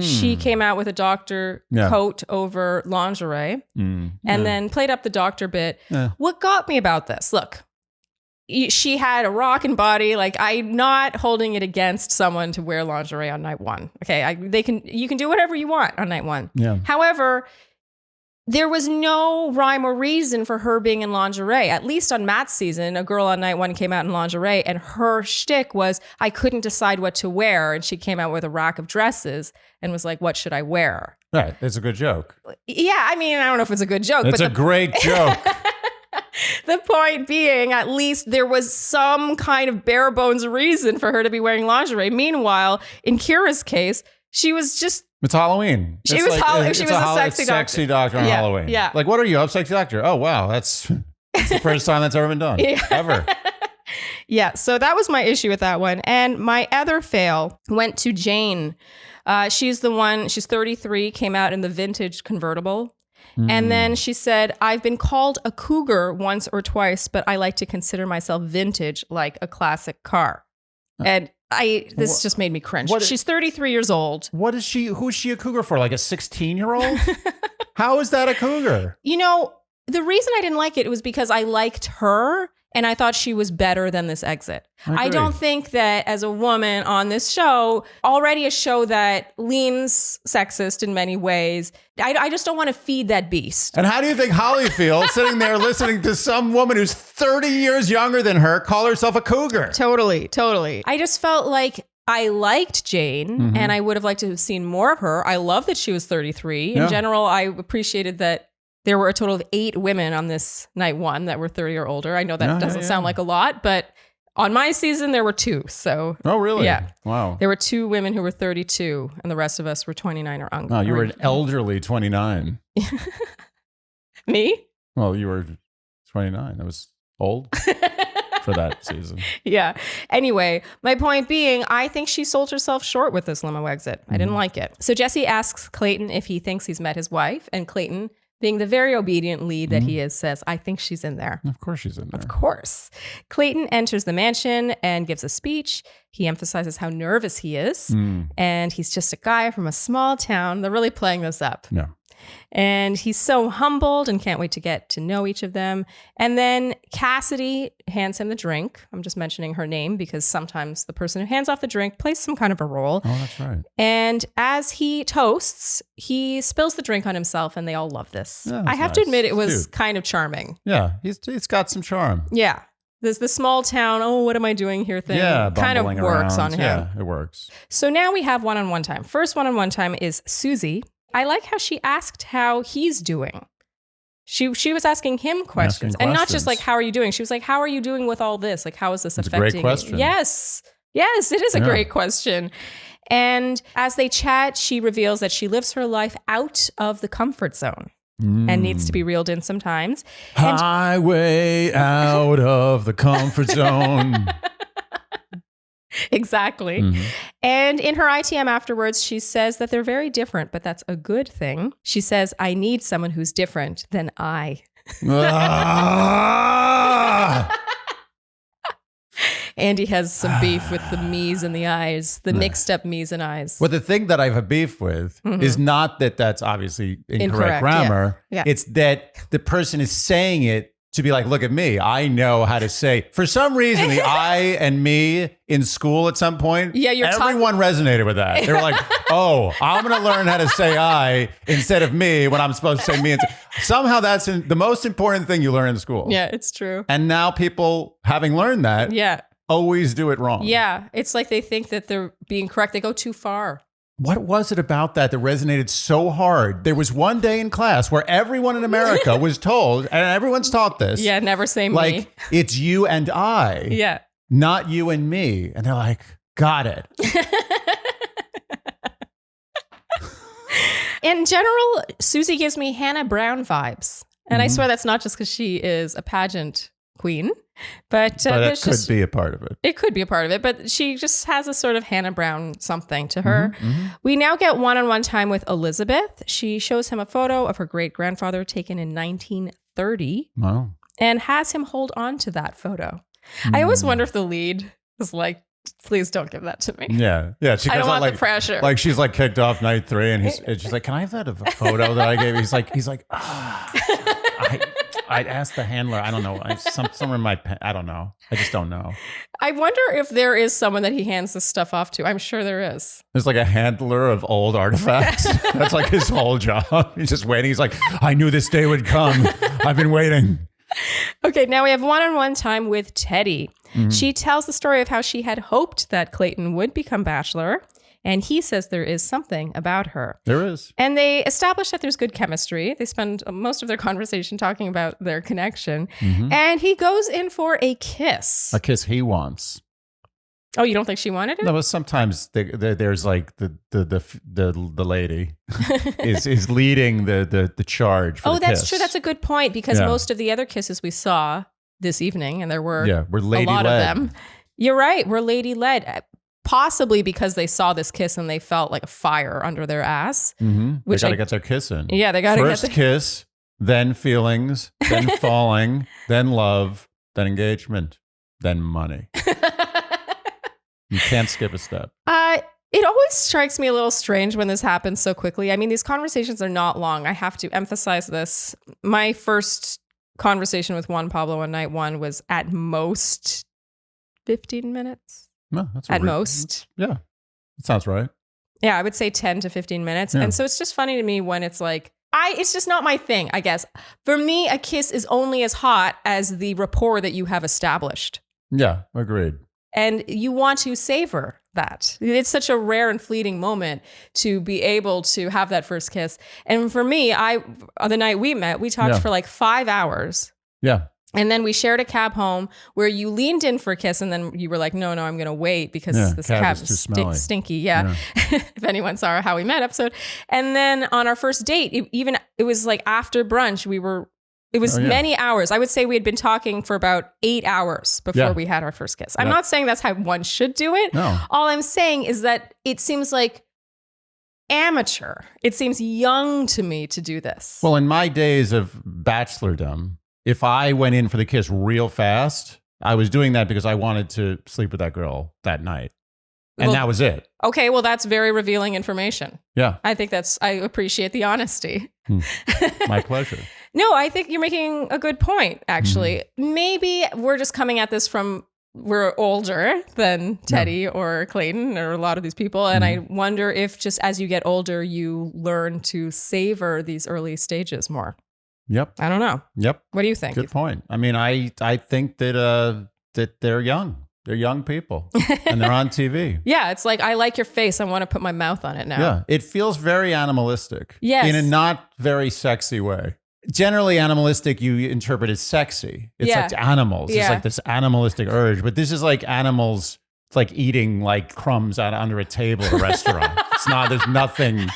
She came out with a doctor coat over lingerie and then played up the doctor bit. Yeah. What got me about this? Look, she had a rockin' body. Like, I'm not holding it against someone to wear lingerie on night one. Okay, you can do whatever you want on night one. Yeah. However, there was no rhyme or reason for her being in lingerie. At least on Matt's season, a girl on night one came out in lingerie, and her shtick was, I couldn't decide what to wear. And she came out with a rack of dresses and was like, what should I wear? Right. It's a good joke. Yeah, I mean, I don't know if it's a good joke. It's a great joke. The point being, at least there was some kind of bare bones reason for her to be wearing lingerie. Meanwhile, in Kira's case, she was just... It's Halloween. She was a sexy doctor on Halloween. Yeah. Like, what are you? I'm a sexy doctor. Oh, wow. That's the first time that's ever been done. Ever. Yeah. So that was my issue with that one. And my other fail went to Jane. She's the one, she's 33, came out in the vintage convertible. And then she said, I've been called a cougar once or twice, but I like to consider myself vintage, like a classic car. And this just made me cringe. She's 33 years old. Who's she a cougar for? Like a 16-year-old? How is that a cougar? You know, the reason I didn't like it was because I liked her and I thought she was better than this exit. I don't think that as a woman on this show, already a show that leans sexist in many ways, I just don't want to feed that beast. And how do you think Holly feels sitting there listening to some woman who's 30 years younger than her call herself a cougar? Totally. I just felt like I liked Jane and I would have liked to have seen more of her. I love that she was 33. In general, I appreciated that there were a total of 8 women on this night one that were 30 or older. I know that doesn't sound like a lot, but on my season, there were 2. So, oh, really? Yeah. Wow. There were 2 women who were 32, and the rest of us were 29 or younger. Oh, you were an elderly 29. Me? Well, you were 29. That was old for that season. Yeah. Anyway, my point being, I think she sold herself short with this limo exit. I didn't like it. So Jesse asks Clayton if he thinks he's met his wife, and Clayton, being the very obedient lead that he is, says, I think she's in there. Of course she's in there. Of course. Clayton enters the mansion and gives a speech. He emphasizes how nervous he is. And he's just a guy from a small town. They're really playing this up. Yeah. And he's so humbled and can't wait to get to know each of them. And then Cassidy hands him the drink. I'm just mentioning her name because sometimes the person who hands off the drink plays some kind of a role. Oh, that's right. And as he toasts, he spills the drink on himself, and they all love this. Yeah, I have to admit, it was kind of charming. Yeah, he's got some charm. Yeah. There's the small town, oh, what am I doing here thing? Yeah, kind of works around. on him. Yeah, it works. So now we have one-on-one time. First one-on-one time is Susie. I like how she asked how he's doing. She was asking him questions. And not just like, how are you doing? She was like, how are you doing with all this? Like, how is this affecting you? It's a great question. Yes, it is a great question. And as they chat, she reveals that she lives her life out of the comfort zone and needs to be reeled in sometimes. Highway out of the comfort zone. Exactly. And in her ITM afterwards, she says that they're very different, but that's a good thing. She says, I need someone who's different than I. Andy has some beef with the me's and the I's, the mixed up me's and I's. Well, the thing that I have a beef with is not that that's obviously incorrect grammar. Yeah. It's that the person is saying it to be like, look at me. I know how to say. For some reason, the I and me in school at some point, everyone resonated with that. They were like, oh, I'm going to learn how to say I instead of me when I'm supposed to say me. Somehow that's the most important thing you learn in school. Yeah, it's true. And now people, having learned that, always do it wrong. Yeah, it's like they think that they're being correct. They go too far. What was it about that resonated so hard? There was one day in class where everyone in America was told, and everyone's taught this. Yeah, never say me. Like, it's you and I. Yeah. Not you and me. And they're like, got it. In general, Susie gives me Hannah Brown vibes. And I swear that's not just because she is a pageant queen. But that could be a part of it. It could be a part of it, but she just has a sort of Hannah Brown something to her. We now get one-on-one time with Elizabeth. She shows him a photo of her great-grandfather taken in 1930 and has him hold on to that photo. I always wonder if the lead is like, please don't give that to me. Yeah. She I don't want like, the pressure. Like she's like kicked off night 3 and she's like, can I have that photo that I gave you? He's like, I'd ask the handler. I don't know. Somewhere in my I don't know. I just don't know. I wonder if there is someone that he hands this stuff off to. I'm sure there is. There's like a handler of old artifacts. That's like his whole job. He's just waiting. He's like, I knew this day would come. I've been waiting. Okay, now we have one-on-one time with Teddy. Mm-hmm. She tells the story of how she had hoped that Clayton would become Bachelor. And he says there is something about her. There is. And they establish that there's good chemistry. They spend most of their conversation talking about their connection. Mm-hmm. And he goes in for a kiss. A kiss he wants. Oh, you don't think she wanted it? No, but sometimes there's like the lady is leading the charge for the that's kiss. true. That's a good point because most of the other kisses we saw this evening, and there were lady a lot led. of them. You're right. We're lady-led. Possibly because they saw this kiss and they felt like a fire under their ass. Mm-hmm. They got to get their kiss in. Yeah, they got to get first kiss, then feelings, then falling, then love, then engagement, then money. You can't skip a step. It always strikes me a little strange when this happens so quickly. I mean, these conversations are not long. I have to emphasize this. My first conversation with Juan Pablo on night one was at most 15 minutes. No, that's at most. Yeah, that sounds right. Yeah, I would say 10 to 15 minutes. Yeah. And so it's just funny to me when it's like, it's just not my thing, I guess. For me, a kiss is only as hot as the rapport that you have established. Yeah, agreed. And you want to savor that. It's such a rare and fleeting moment to be able to have that first kiss. And for me, on the night we met, we talked for like 5 hours. Yeah. And then we shared a cab home where you leaned in for a kiss and then you were like, no, I'm going to wait because this cab is stinky. Yeah. If anyone saw our How We Met episode. And then on our first date, it was like after brunch, it was many hours. I would say we had been talking for about 8 hours before we had our first kiss. I'm not saying that's how one should do it. No. All I'm saying is that it seems like amateur. It seems young to me to do this. Well, in my days of bachelordom, if I went in for the kiss real fast, I was doing that because I wanted to sleep with that girl that night. And that was it. Okay, well, that's very revealing information. Yeah. I think I appreciate the honesty. My pleasure. No, I think you're making a good point, actually. Mm-hmm. Maybe we're just coming at this from, we're older than Teddy or Clayton or a lot of these people. And I wonder if just as you get older, you learn to savor these early stages more. Yep. I don't know. Yep. What do you think? Good point. I mean, I think that they're young. They're young people and they're on TV. Yeah. It's like, I like your face. I want to put my mouth on it now. Yeah. It feels very animalistic. Yes. In a not very sexy way. Generally animalistic, you interpret as sexy. It's like animals. It's like this animalistic urge, but this is like animals. It's like eating like crumbs out under a table at a restaurant. There's nothing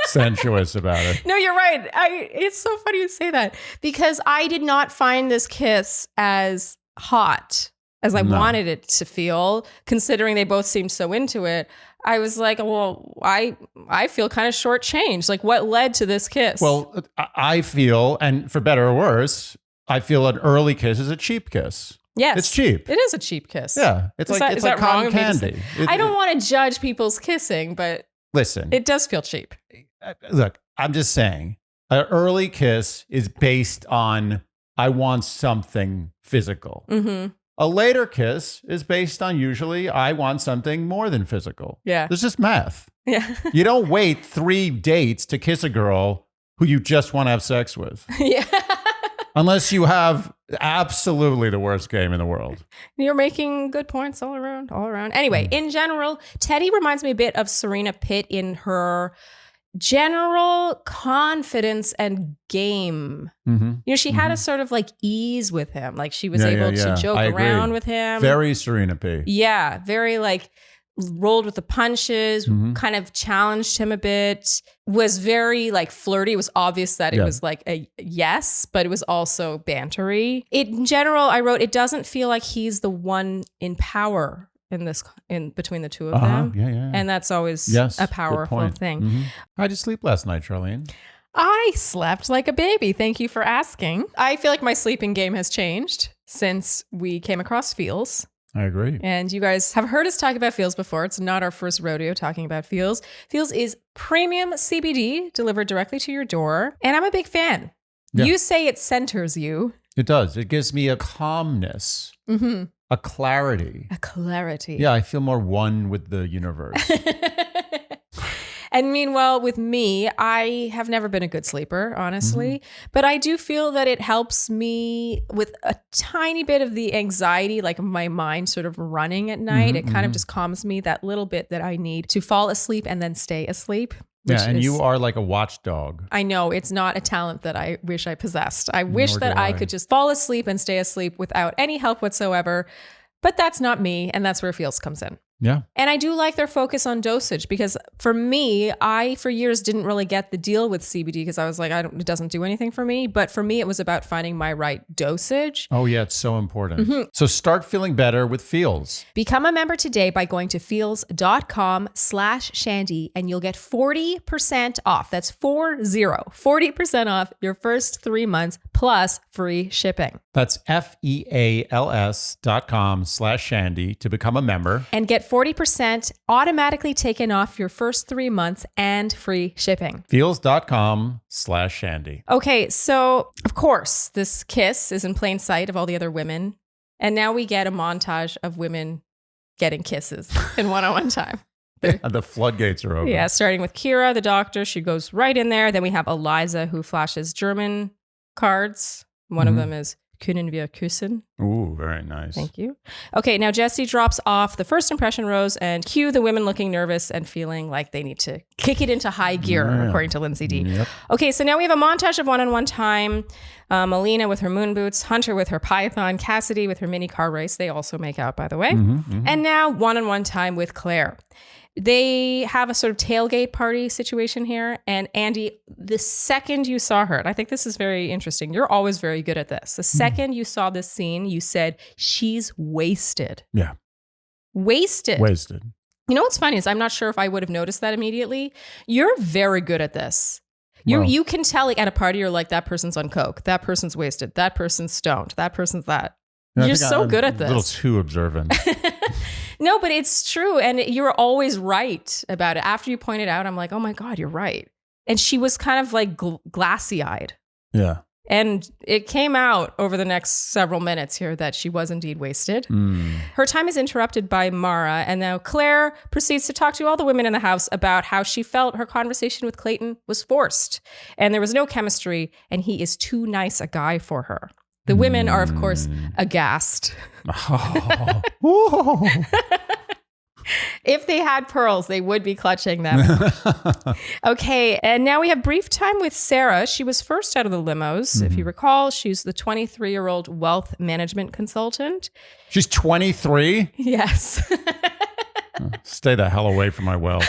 sensuous about it. No, you're right. It's so funny you say that because I did not find this kiss as hot as I wanted it to feel, considering they both seemed so into it. I was like, well, I feel kind of shortchanged. Like, what led to this kiss? Well, I feel, and for better or worse, I feel an early kiss is a cheap kiss. Yes. It's cheap. It is a cheap kiss. Yeah. It's like cotton candy. I don't want to judge people's kissing, but listen, it does feel cheap. Look, I'm just saying, an early kiss is based on, I want something physical. Mm-hmm. A later kiss is based on usually, I want something more than physical. Yeah. There's just math. Yeah. You don't wait 3 dates to kiss a girl who you just want to have sex with. Yeah. Unless you have absolutely the worst game in the world. You're making good points all around. Anyway, in general, Teddy reminds me a bit of Serena Pitt in her general confidence and game. Mm-hmm. You know, she had a sort of like ease with him. Like she was able to joke around with him. Very Serena P. Yeah. Very like rolled with the punches, kind of challenged him a bit, was very like flirty. It was obvious that it was like a yes, but it was also bantery. In general, I wrote, it doesn't feel like he's the one in power in between the two of them. Yeah. And that's always a powerful thing. Mm-hmm. How'd you sleep last night, Sharleen? I slept like a baby. Thank you for asking. I feel like my sleeping game has changed since we came across Feels. I agree. And you guys have heard us talk about Feels before. It's not our first rodeo talking about Feels. Feels is premium CBD delivered directly to your door. And I'm a big fan. Yeah. You say it centers you. It does. It gives me a calmness, a clarity. A clarity. Yeah, I feel more one with the universe. And meanwhile, with me, I have never been a good sleeper, honestly, but I do feel that it helps me with a tiny bit of the anxiety, like my mind sort of running at night. It kind of just calms me that little bit that I need to fall asleep and then stay asleep. Yeah, and you are like a watchdog. I know it's not a talent that I wish I possessed. I wish that I could just fall asleep and stay asleep without any help whatsoever, but that's not me, and that's where Feels comes in. Yeah. And I do like their focus on dosage because for me, I for years didn't really get the deal with CBD because I was like, it doesn't do anything for me. But for me, it was about finding my right dosage. Oh, yeah, it's so important. So start feeling better with Feels. Become a member today by going to feels.com/Shandy and you'll get 40% off. That's 40% off your first 3 months plus free shipping. That's FEALS.com/Shandy to become a member. And get 40% automatically taken off your first 3 months and free shipping. Feels.com/Shandy. Okay, so of course, this kiss is in plain sight of all the other women. And now we get a montage of women getting kisses in one-on-one time. The floodgates are open. Yeah, starting with Kira, the doctor. She goes right in there. Then we have Eliza, who flashes German cards. One of them is Können wir küssen? Ooh, very nice. Thank you. Okay, now Jesse drops off the first impression rose and cue the women looking nervous and feeling like they need to kick it into high gear, according to Lindsay D. Yep. Okay, so now we have a montage of one-on-one time. Melina with her moon boots, Hunter with her python, Cassidy with her mini car race. They also make out, by the way. And now one-on-one time with Claire. They have a sort of tailgate party situation here. And Andy, the second you saw her, and I think this is very interesting. You're always very good at this. The second you saw this scene, you said, she's wasted. Yeah. Wasted. Wasted. You know what's funny is I'm not sure if I would have noticed that immediately. You're very good at this. You can tell like at a party, you're like, that person's on coke. That person's wasted. That person's stoned. That person's that. You're so good at this. A little too observant. No, but it's true. And you're always right about it. After you point it out, I'm like, oh my God, you're right. And she was kind of like glassy-eyed. Yeah. And it came out over the next several minutes here that she was indeed wasted. Her time is interrupted by Mara. And now Claire proceeds to talk to all the women in the house about how she felt her conversation with Clayton was forced. And there was no chemistry. And he is too nice a guy for her. The women are, of course, aghast. Oh. If they had pearls, they would be clutching them. Okay, and now we have brief time with Sarah. She was first out of the limos. If you recall, she's the 23-year-old wealth management consultant. She's 23? Yes. Stay the hell away from my wealth.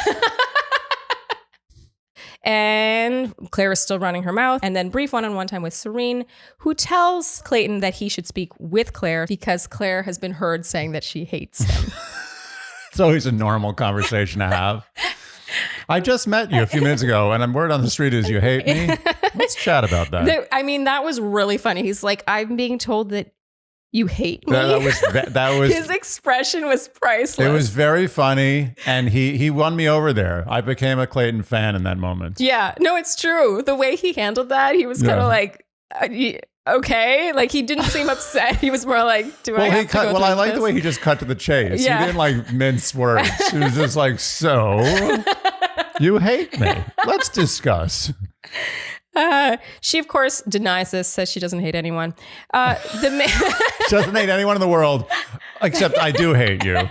And Claire is still running her mouth. And then brief one-on-one time with Serene, who tells Clayton that he should speak with Claire because Claire has been heard saying that she hates him. It's always a normal conversation to have. I just met you a few minutes ago, and word on the street is you hate me. Let's chat about that. I mean, that was really funny. He's like, I'm being told that you hate me. That was His expression was priceless. It was very funny, and he won me over there. I became a Clayton fan in that moment. Yeah, no, it's true. The way he handled that, he was kind of like, okay, like he didn't seem upset. He was more like, I like the way he just cut to the chase. Yeah. He didn't like mince words. He was just like, so you hate me. Let's discuss. She, of course, denies this, says she doesn't hate anyone. She doesn't hate anyone in the world, except I do hate you.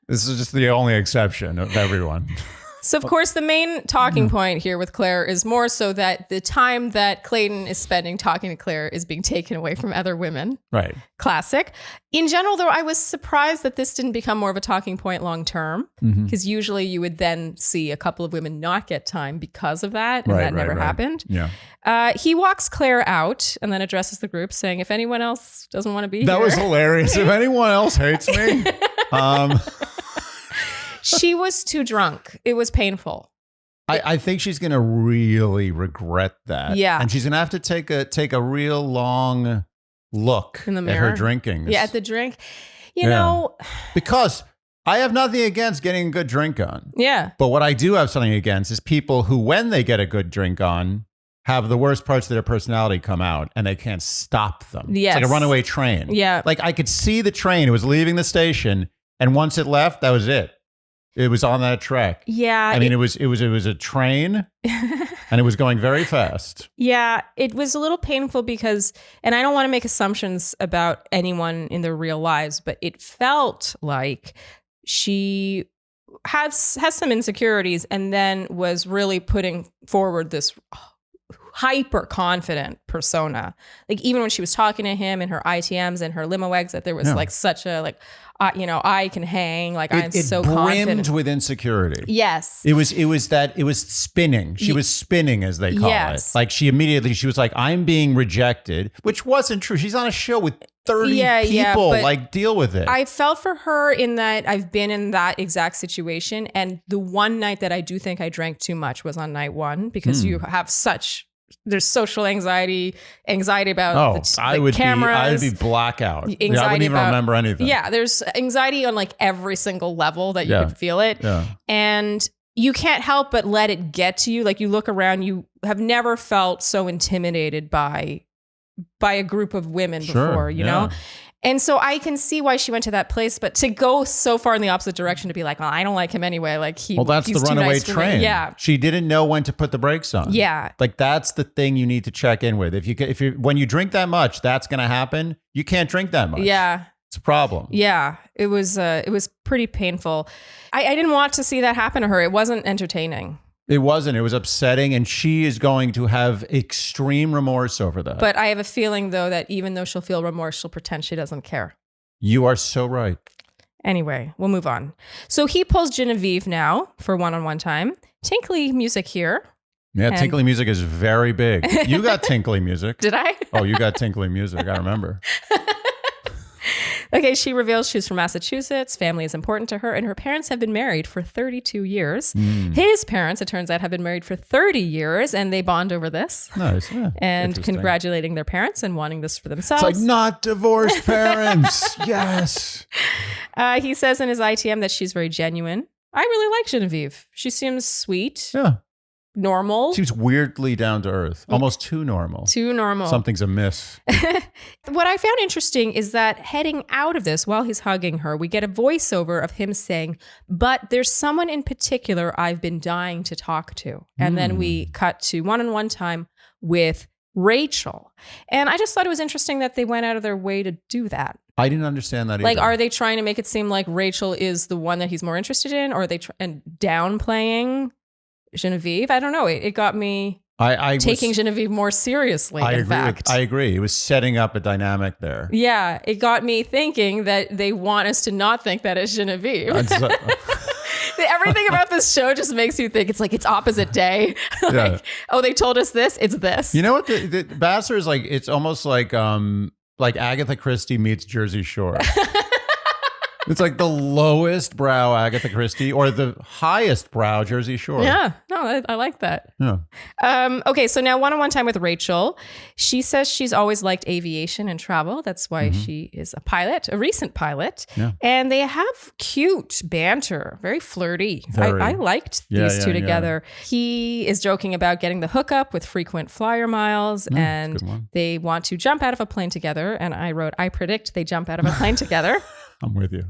This is just the only exception of everyone. So, of course, the main talking point here with Claire is more so that the time that Clayton is spending talking to Claire is being taken away from other women. Right. Classic. In general, though, I was surprised that this didn't become more of a talking point long term, because usually you would then see a couple of women not get time because of that, and that never happened. Yeah. He walks Claire out and then addresses the group saying, if anyone else doesn't want to be That here. was hilarious. If anyone else hates me, She was too drunk. It was painful. I think she's going to really regret that. Yeah. And she's going to have to take a real long look In the at mirror? her drinking. Yeah, at the drink. You know. Because I have nothing against getting a good drink on. Yeah. But what I do have something against is people who, when they get a good drink on, have the worst parts of their personality come out and they can't stop them. Yes. It's like a runaway train. Yeah. Like I could see the train. It was leaving the station. And once it left, that was it. It was on that track. Yeah. I mean, it was a train and it was going very fast. Yeah, it was a little painful because, and I don't want to make assumptions about anyone in their real lives, but it felt like she has some insecurities and then was really putting forward this hyper confident persona. Like even when she was talking to him in her ITMs and her limo exit, there was like such a like, I can hang. Like I'm so confident. It brimmed with insecurity. Yes. It was spinning. She was spinning, as they call it. Like she was like, I'm being rejected, which wasn't true. She's on a show with 30 people. Like deal with it. I felt for her in that I've been in that exact situation. And the one night that I do think I drank too much was on night one because you have there's social anxiety about the cameras. I would be blackout. I wouldn't even remember anything. Yeah, there's anxiety on like every single level that you could feel it. Yeah. And you can't help but let it get to you. Like you look around, you have never felt so intimidated by a group of women before, you know? And so I can see why she went to that place, but to go so far in the opposite direction to be like, well, I don't like him anyway. Like that's the runaway train. Yeah. She didn't know when to put the brakes on. Yeah. Like that's the thing you need to check in with. When you drink that much, that's going to happen. You can't drink that much. Yeah. It's a problem. Yeah. It was pretty painful. I didn't want to see that happen to her. It wasn't entertaining. It wasn't. It was upsetting, and she is going to have extreme remorse over that. But I have a feeling, though, that even though she'll feel remorse, she'll pretend she doesn't care. You are so right. Anyway, we'll move on. So he pulls Genevieve now for one-on-one time. Tinkly music here. Yeah, tinkly music is very big. You got tinkly music. Did I? Oh, you got tinkly music. I remember. Okay, she reveals she's from Massachusetts. Family is important to her, and her parents have been married for 32 years. His parents, it turns out, have been married for 30 years, and they bond over this. Nice. Yeah, and congratulating their parents and wanting this for themselves. It's like not divorced parents. Yes. He says in his ITM that she's very genuine. I really like Genevieve. She seems sweet. Yeah. Normal. Seems weirdly down to earth. Almost too normal. Too normal. Something's amiss. What I found interesting is that heading out of this, while he's hugging her, we get a voiceover of him saying, but there's someone in particular I've been dying to talk to. And then we cut to one-on-one time with Rachel. And I just thought it was interesting that they went out of their way to do that. I didn't understand that either. Like, are they trying to make it seem like Rachel is the one that he's more interested in? Or are they downplaying Genevieve? I don't know. It got me taking Genevieve more seriously. I agree. It was setting up a dynamic there. Yeah. It got me thinking that they want us to not think that it's Genevieve. Everything about this show just makes you think it's opposite day. They told us this. It's this. You know what? The Bachelor is like, it's almost like Agatha Christie meets Jersey Shore. It's like the lowest brow Agatha Christie or the highest brow Jersey Shore. Yeah, no, I like that. Yeah. Okay, so now one-on-one time with Rachel. She says she's always liked aviation and travel. That's why she is a pilot, a recent pilot. Yeah. And they have cute banter, very flirty. I liked these two together. Yeah. He is joking about getting the hookup with frequent flyer miles, and they want to jump out of a plane together. And I wrote, I predict they jump out of a plane together. I'm with you.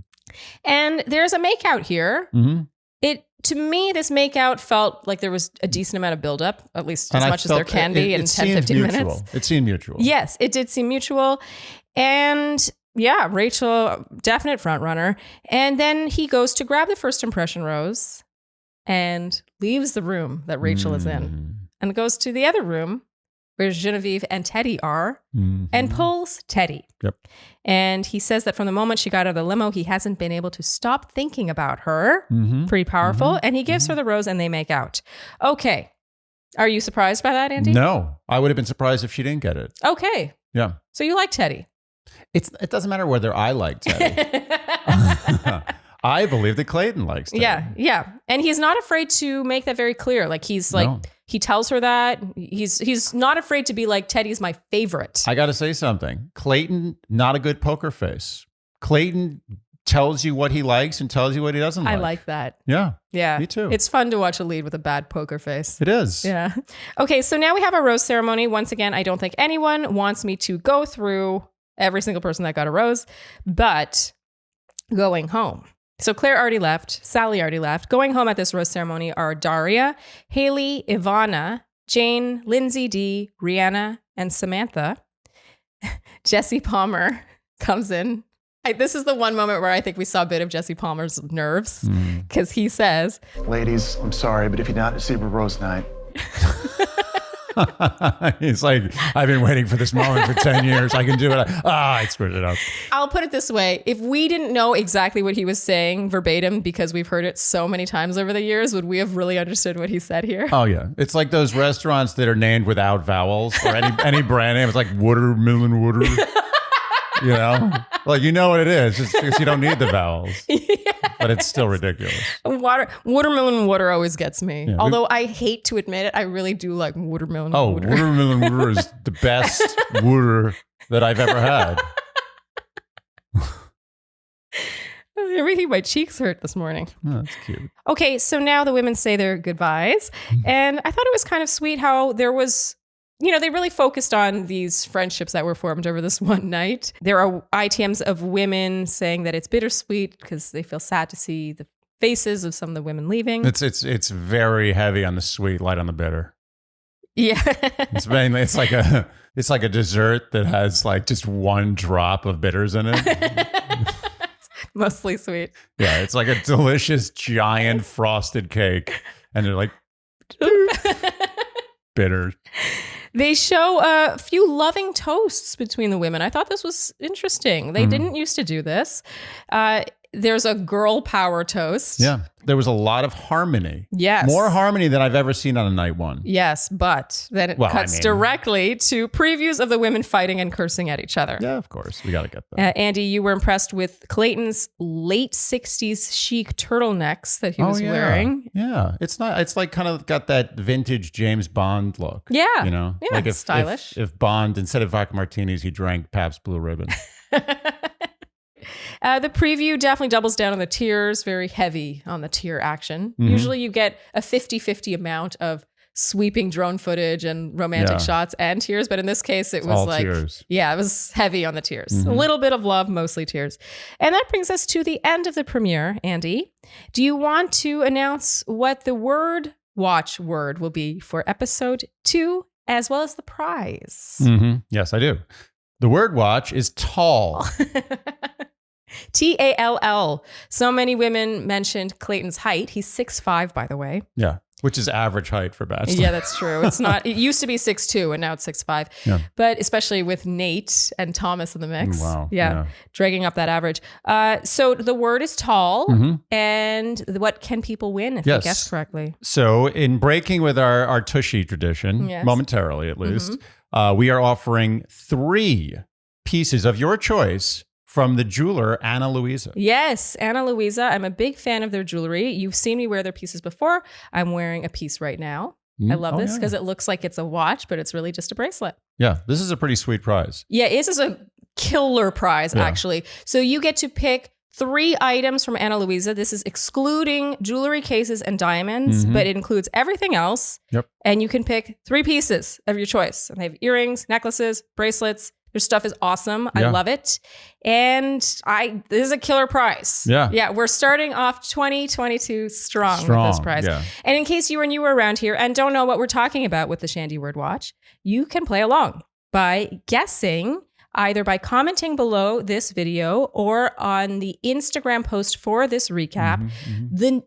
And there's a makeout here. To me, this makeout felt like there was a decent amount of buildup, at least as much as there can be in 10, 15 minutes. It seemed mutual. Yes, it did seem mutual. And yeah, Rachel, definite front runner. And then he goes to grab the first impression rose and leaves the room that Rachel is in and goes to the other room where Genevieve and Teddy are, and pulls Teddy. Yep. And he says that from the moment she got out of the limo, he hasn't been able to stop thinking about her. Pretty powerful. And he gives her the rose and they make out. Okay. Are you surprised by that, Andy? No. I would have been surprised if she didn't get it. Okay. Yeah. So you like Teddy? It doesn't matter whether I like Teddy. I believe that Clayton likes Teddy. Yeah. And he's not afraid to make that very clear. Like he's like... No. He tells her that. He's not afraid to be like, Teddy's my favorite. I got to say something. Clayton, not a good poker face. Clayton tells you what he likes and tells you what he doesn't like. I like that. Yeah. Yeah. Me too. It's fun to watch a lead with a bad poker face. It is. Yeah. Okay, so now we have a rose ceremony. Once again, I don't think anyone wants me to go through every single person that got a rose, but going home. So Claire already left. Salley already left. Going home at this rose ceremony are Daria, Haley, Ivana, Jane, Lindsay D, Rihanna, and Samantha. Jesse Palmer comes in. This is the one moment where I think we saw a bit of Jesse Palmer's nerves because he says, "Ladies, I'm sorry, but if you not receive a rose night." He's like, I've been waiting for this moment for 10 years. I can do it. I screwed it up. I'll put it this way. If we didn't know exactly what he was saying verbatim because we've heard it so many times over the years, would we have really understood what he said here? Oh, yeah. It's like those restaurants that are named without vowels or any brand name. It's like watermelon water. You know? Like, you know what it is. Just because you don't need the vowels. Yes. But it's still ridiculous. Watermelon water always gets me. Yeah, although I hate to admit it, I really do like watermelon water. Oh, watermelon water is the best water that I've ever had. Everything, my cheeks hurt this morning. Oh, that's cute. Okay, so now the women say their goodbyes. And I thought it was kind of sweet how there was... they really focused on these friendships that were formed over this one night. There are ITMs of women saying that it's bittersweet because they feel sad to see the faces of some of the women leaving. It's very heavy on the sweet, light on the bitter. Yeah. It's mainly it's like a dessert that has like just one drop of bitters in it. Mostly sweet. Yeah, it's like a delicious giant frosted cake, and they're like bitter. They show a few loving toasts between the women. I thought this was interesting. They didn't used to do this. There's a girl power toast. Yeah. There was a lot of harmony. Yes. More harmony than I've ever seen on a night one. Yes, but then it cuts directly to previews of the women fighting and cursing at each other. Yeah, of course. We got to get that. Andy, you were impressed with Clayton's late 60s chic turtlenecks that he was wearing. Yeah. It's like kind of got that vintage James Bond look. Yeah. You know? Yeah, like if, stylish. If Bond, instead of vodka martinis, he drank Pabst Blue Ribbon. The preview definitely doubles down on the tears, very heavy on the tear action. Usually you get a 50-50 amount of sweeping drone footage and romantic shots and tears, but in this case it was like tears. Yeah, it was heavy on the tears. A little bit of love, mostly tears. And that brings us to the end of the premiere. Andy, do you want to announce what the watch word will be for episode 2 as well as the prize? Yes, I do. The word watch is tall. Tall. So many women mentioned Clayton's height. He's 6'5", by the way. Yeah, which is average height for Bachelor. Yeah, that's true. It's not. It used to be 6'2", and now it's 6'5". Yeah. But especially with Nate and Thomas in the mix. Wow. Yeah. Dragging up that average. So the word is tall. And what can people win if they guess correctly? So in breaking with our Tushy tradition, momentarily at least, we are offering 3 pieces of your choice from the jeweler, Ana Luisa. Yes, Ana Luisa. I'm a big fan of their jewelry. You've seen me wear their pieces before. I'm wearing a piece right now. I love this because it looks like it's a watch, but it's really just a bracelet. Yeah, this is a pretty sweet prize. Yeah, this is a killer prize, actually. So you get to pick 3 items from Ana Luisa. This is excluding jewelry cases and diamonds, but it includes everything else. Yep. And you can pick 3 pieces of your choice. And they have earrings, necklaces, bracelets. Their stuff is awesome. I love it. And this is a killer prize. Yeah. Yeah. We're starting off 2022 strong with this prize. Yeah. And in case you are newer around here and don't know what we're talking about with the Shandy Word Watch, you can play along by guessing either by commenting below this video or on the Instagram post for this recap,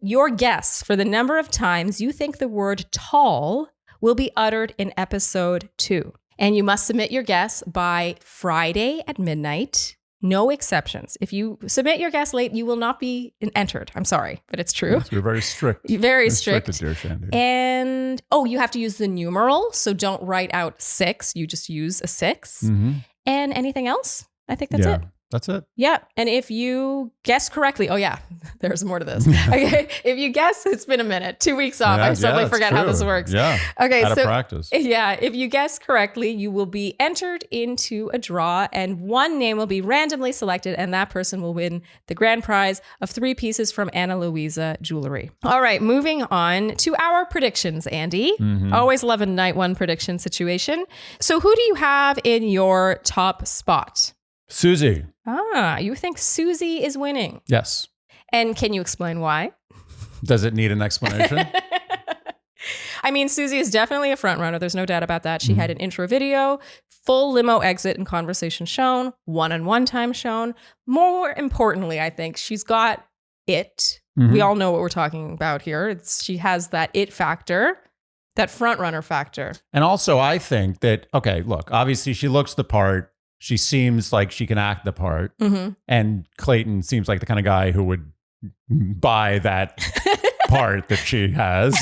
your guess for the number of times you think the word tall will be uttered in episode 2. And you must submit your guess by Friday at midnight. No exceptions. If you submit your guess late, you will not be entered. I'm sorry, but it's true. Yes, we're very strict. Very strict. At Dear Shandy. And, you have to use the numeral. So don't write out 6. You just use a 6. And anything else? I think that's it. That's it. Yeah. And if you guess correctly, oh yeah, there's more to this. Okay. If you guess, it's been a minute, 2 weeks off. I suddenly forgot how this works. Yeah. Okay. Out of practice. Yeah. If you guess correctly, you will be entered into a draw and one name will be randomly selected and that person will win the grand prize of 3 pieces from Ana Luisa Jewelry. All right. Moving on to our predictions, Andy. Always love a night one prediction situation. So who do you have in your top spot? Susie. You think Susie is winning? Yes. And can you explain why? Does it need an explanation? I mean, Susie is definitely a front runner. There's no doubt about that. She had an intro video, full limo exit and conversation shown, one-on-one time shown. More importantly, I think she's got it. We all know what we're talking about here. She has that it factor, that front runner factor. And also, I think that, okay, look, obviously she looks the part. She seems like she can act the part. And Clayton seems like the kind of guy who would buy that part that she has.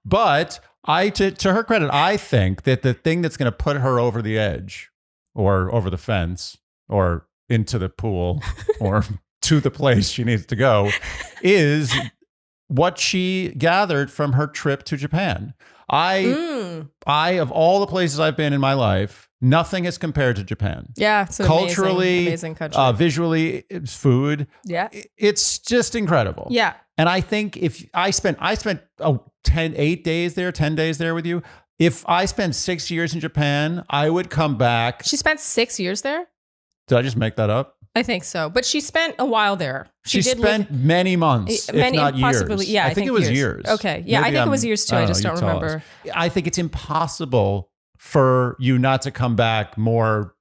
But to her credit, I think that the thing that's going to put her over the edge or over the fence or into the pool or to the place she needs to go is what she gathered from her trip to Japan. I of all the places I've been in my life, nothing is compared to Japan. Yeah, it's an culturally, amazing country. Visually, it's food. Yeah, it's just incredible. Yeah, and I think if I spent 8 days there, 10 days there with you. If I spent 6 years in Japan, I would come back. She spent 6 years there? Did I just make that up? I think so. But she spent a while there. She spent many months, if not years. Yeah, I think it was years. Okay. Yeah, Maybe I think it was years too. I just don't remember. I think it's impossible for you not to come back more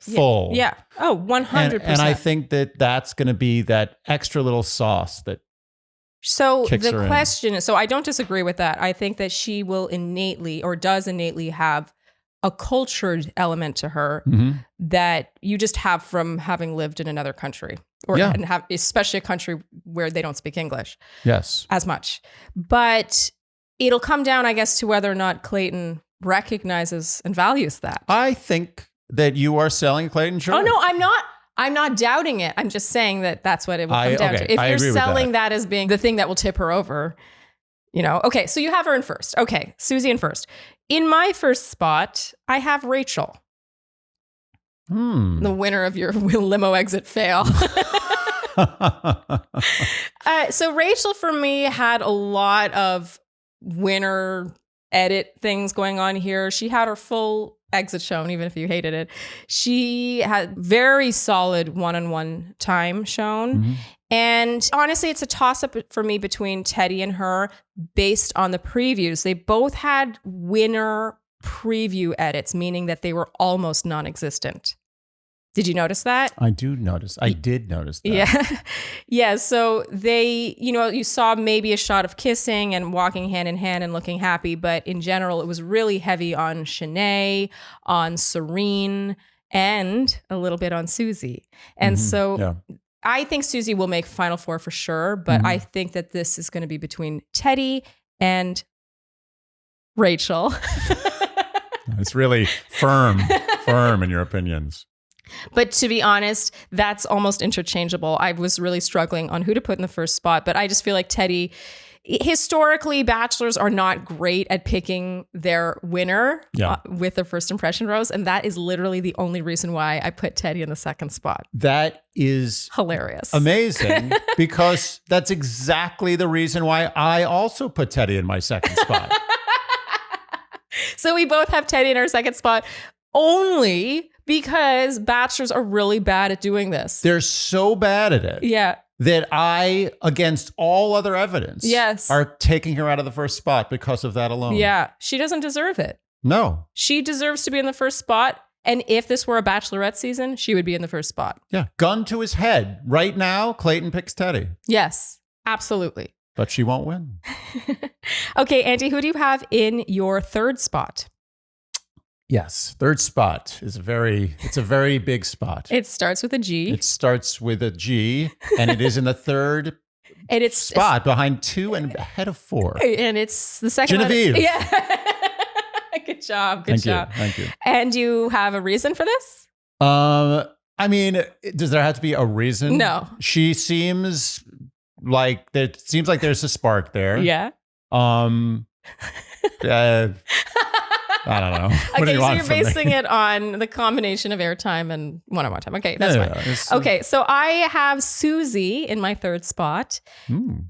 full. Yeah. Oh, 100%. And I think that that's going to be that extra little sauce that So the question is, so I don't disagree with that. I think that she will innately or does innately have a cultured element to her that you just have from having lived in another country and have, especially a country where they don't speak English as much. But it'll come down, I guess, to whether or not Clayton recognizes and values that. I think that you are selling Clayton short. Oh, no, I'm not doubting it. I'm just saying that that's what it will come down to. If you're selling that as being the thing that will tip her over, you know. Okay, so you have her in first. Okay, Susie in first. In my first spot, I have Rachel. The winner of your limo exit fail. So Rachel, for me, had a lot of winner edit things going on here. She had her full exit shown, even if you hated it. She had very solid one-on-one time shown. And honestly, it's a toss-up for me between Teddy and her based on the previews. They both had winner preview edits, meaning that they were almost non-existent. Did you notice that? I did notice that. Yeah. Yeah. So they, you saw maybe a shot of kissing and walking hand in hand and looking happy. But in general, it was really heavy on Shanae, on Serene, and a little bit on Susie. And I think Susie will make Final Four for sure. But I think that this is going to be between Teddy and Rachel. It's really firm in your opinions. But to be honest, that's almost interchangeable. I was really struggling on who to put in the first spot, but I just feel like Teddy, historically, Bachelors are not great at picking their winner with their first impression rose. And that is literally the only reason why I put Teddy in the second spot. That is hilarious. Amazing, because that's exactly the reason why I also put Teddy in my second spot. So we both have Teddy in our second spot only because Bachelors are really bad at doing this. They're so bad at it. Yeah. That I, against all other evidence, are taking her out of the first spot because of that alone. Yeah. She doesn't deserve it. No. She deserves to be in the first spot. And if this were a Bachelorette season, she would be in the first spot. Yeah. Gun to his head. Right now, Clayton picks Teddy. Yes, absolutely. But she won't win. Okay, Auntie, who do you have in your third spot? Yes, third spot is it's a very big spot. It starts with a G. It starts with a G, and it is in the third spot behind 2 and ahead of 4. And it's the second Genevieve. one. Yeah. Good job. Good job. Thank you. And you have a reason for this? I mean, does there have to be a reason? No. She seems like there's a spark there. Yeah. I don't know. What do Okay, you so want you're from me? basing it on the combination of airtime and one-on-one time. Okay, that's Yeah, fine. Okay, so I have Susie in my third spot.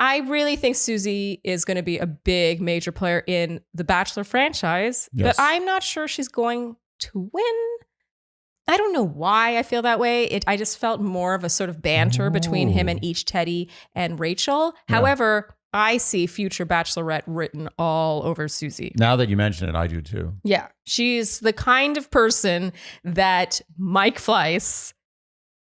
I really think Susie is going to be a big major player in the Bachelor franchise, Yes. but I'm not sure she's going to win. I don't know why I feel that way. I just felt more of a sort of banter between him and each Teddy and Rachel. Yeah. However, I see future Bachelorette written all over Susie. Now that you mention it, I do too. Yeah. She's the kind of person that Mike Fleiss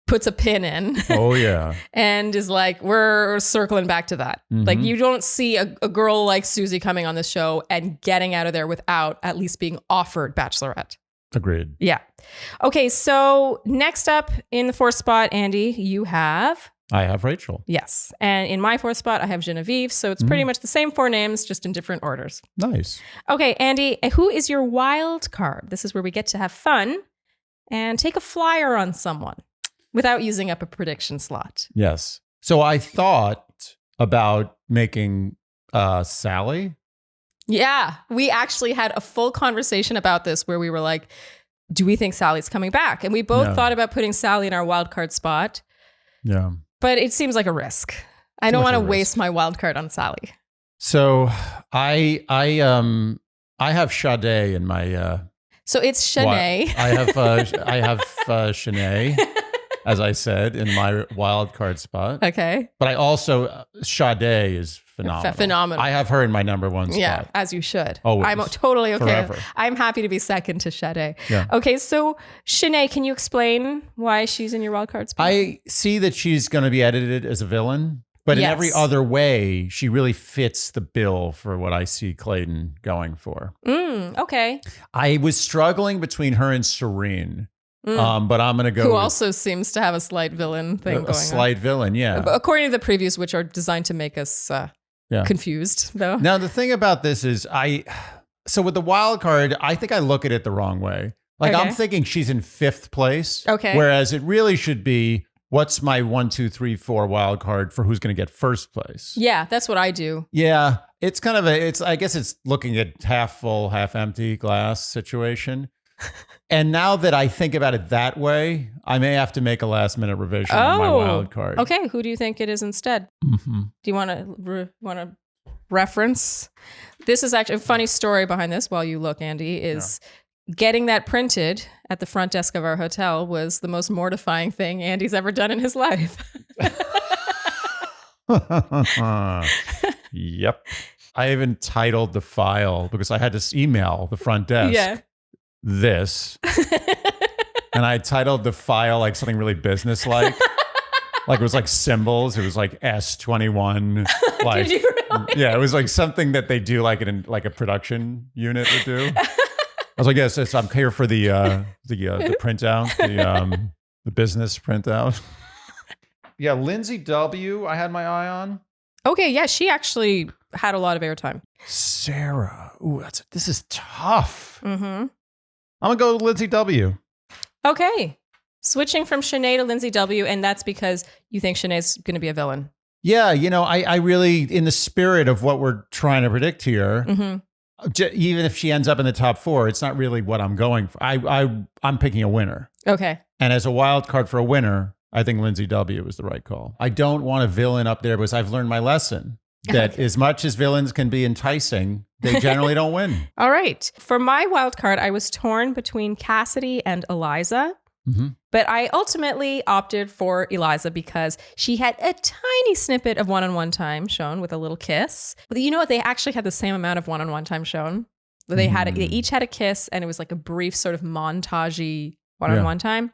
puts a pin in. Oh, yeah. And is like, we're circling back to that. Like, you don't see a girl like Susie coming on the show and getting out of there without at least being offered Bachelorette. Agreed. Yeah. Okay, so next up in the fourth spot, Andy, you have... I have Rachel. Yes. And in my fourth spot, I have Genevieve. So it's pretty much the same four names, just in different orders. Nice. Okay, Andy, who is your wild card? This is where we get to have fun and take a flyer on someone without using up a prediction slot. Yes. So I thought about making Salley. Yeah, we actually had a full conversation about this where we were like, do we think Sally's coming back? And we both thought about putting Salley in our wild card spot. Yeah. But it seems like a risk. I don't want to waste my wild card on Salley. So I have Sade in my So it's Shanae. I have Shanae, as I said, in my wild card spot. Okay. But I also Sade is phenomenal. Phenomenal. I have her in my number one spot. Yeah, as you should. Always. I'm totally okay. Forever. I'm happy to be second to Sade. Yeah. Okay, so Shanae, can you explain why she's in your wild card spot? I see that she's going to be edited as a villain, but in every other way, she really fits the bill for what I see Clayton going for. Okay. I was struggling between her and Serene, but I'm going to go Who with also seems to have a slight villain thing going a slight villain, yeah. on. According to the previews, which are designed to make us confused, though. Now, the thing about this is so with the wild card, I think I look at it the wrong way. Like I'm thinking she's in fifth place. Okay. Whereas it really should be, what's my 1, 2, 3, 4 wild card for who's going to get first place? Yeah, that's what I do. Yeah. It's kind of I guess it's looking at half full, half empty glass situation. And now that I think about it that way, I may have to make a last minute revision on my wild card. Okay, who do you think it is instead? Mm-hmm. Do you want to reference? This is actually a funny story behind this. While you look, Andy, is getting that printed at the front desk of our hotel was the most mortifying thing Andy's ever done in his life. Yep. I even titled the file because I had to email the front desk this. And I titled the file like something really businesslike. Like it was like symbols. It was like S21. Like, Did you really? Yeah, it was like something that they do like in like a production unit would do. I was like, yes, I'm here for the printout, the business printout. Yeah, Lindsay W. I had my eye on. Okay, yeah, she actually had a lot of airtime. Sarah. Ooh, this is tough. Mm-hmm. I'm gonna go with Lindsay W. Okay. Switching from Shanae to Lindsay W, and that's because you think Shanae's going to be a villain. Yeah, I really, in the spirit of what we're trying to predict here, even if she ends up in the top 4, it's not really what I'm going for. I'm picking a winner. Okay. And as a wild card for a winner, I think Lindsay W is the right call. I don't want a villain up there because I've learned my lesson that as much as villains can be enticing, they generally don't win. All right. For my wild card, I was torn between Cassidy and Eliza. Mm-hmm. But I ultimately opted for Eliza because she had a tiny snippet of one-on-one time shown with a little kiss. But you know what? They actually had the same amount of one-on-one time shown. They each had a kiss, and it was like a brief sort of montagey one-on-one time.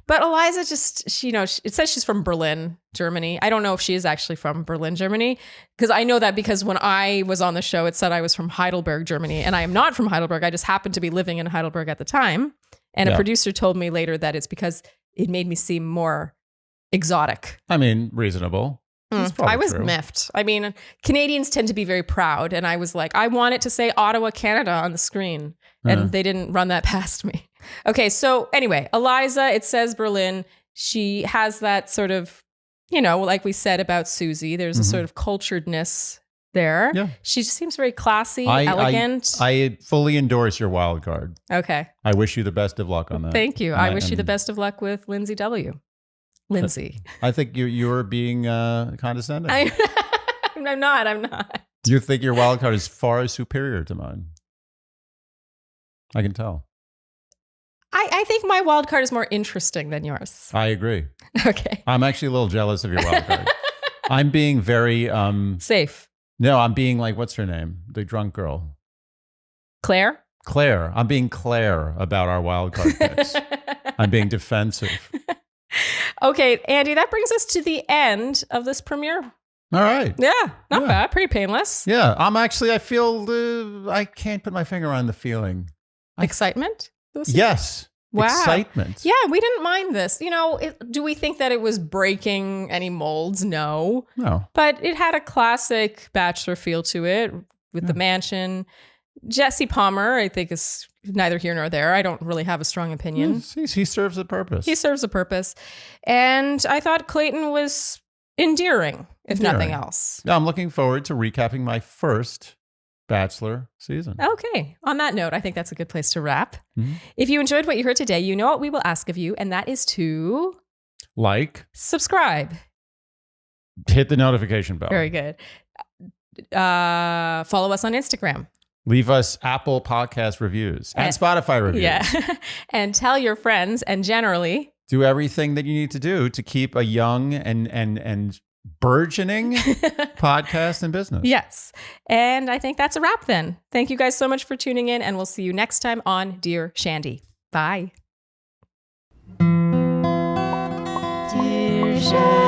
But Eliza just, it says she's from Berlin, Germany. I don't know if she is actually from Berlin, Germany, because I know that because when I was on the show, it said I was from Heidelberg, Germany, and I am not from Heidelberg. I just happened to be living in Heidelberg at the time. And a producer told me later that it's because it made me seem more exotic. I mean, reasonable. I was miffed. I mean, Canadians tend to be very proud. And I was like, I want it to say Ottawa, Canada on the screen. And they didn't run that past me. Okay, so anyway, Eliza, it says Berlin. She has that sort of, like we said about Susie, there's a sort of culturedness there. Yeah. She just seems very classy, elegant. I fully endorse your wild card. Okay. I wish you the best of luck on that. Thank you. I wish you the best of luck with Lindsay W. Lindsay. I think you're being condescending. I'm not. You think your wild card is far superior to mine. I can tell. I think my wild card is more interesting than yours. I agree. Okay. I'm actually a little jealous of your wild card. I'm being very safe. No, I'm being like, what's her name? The drunk girl. Claire. I'm being Claire about our wild card picks. I'm being defensive. Okay, Andy, that brings us to the end of this premiere. All right. Yeah, not bad. Pretty painless. Yeah, I feel, I can't put my finger on the feeling. Excitement? Yes. Wow. Excitement. Yeah, we didn't mind this. Do we think that it was breaking any molds? No. But it had a classic Bachelor feel to it with the mansion. Jesse Palmer, I think, is neither here nor there. I don't really have a strong opinion. He serves a purpose. He serves a purpose. And I thought Clayton was endearing, if nothing else. Yeah, I'm looking forward to recapping my first Bachelor season. Okay. On that note, I think that's a good place to wrap. If you enjoyed what you heard today, you know what we will ask of you, and that is to subscribe, hit the notification bell. Very good. Follow us on Instagram. Leave us Apple Podcast reviews and Spotify reviews. Yeah. And tell your friends, and generally do everything that you need to do to keep a young and burgeoning podcast in business. Yes. And I think that's a wrap then. Thank you guys so much for tuning in, and we'll see you next time on Dear Shandy. Bye. Dear Shandy.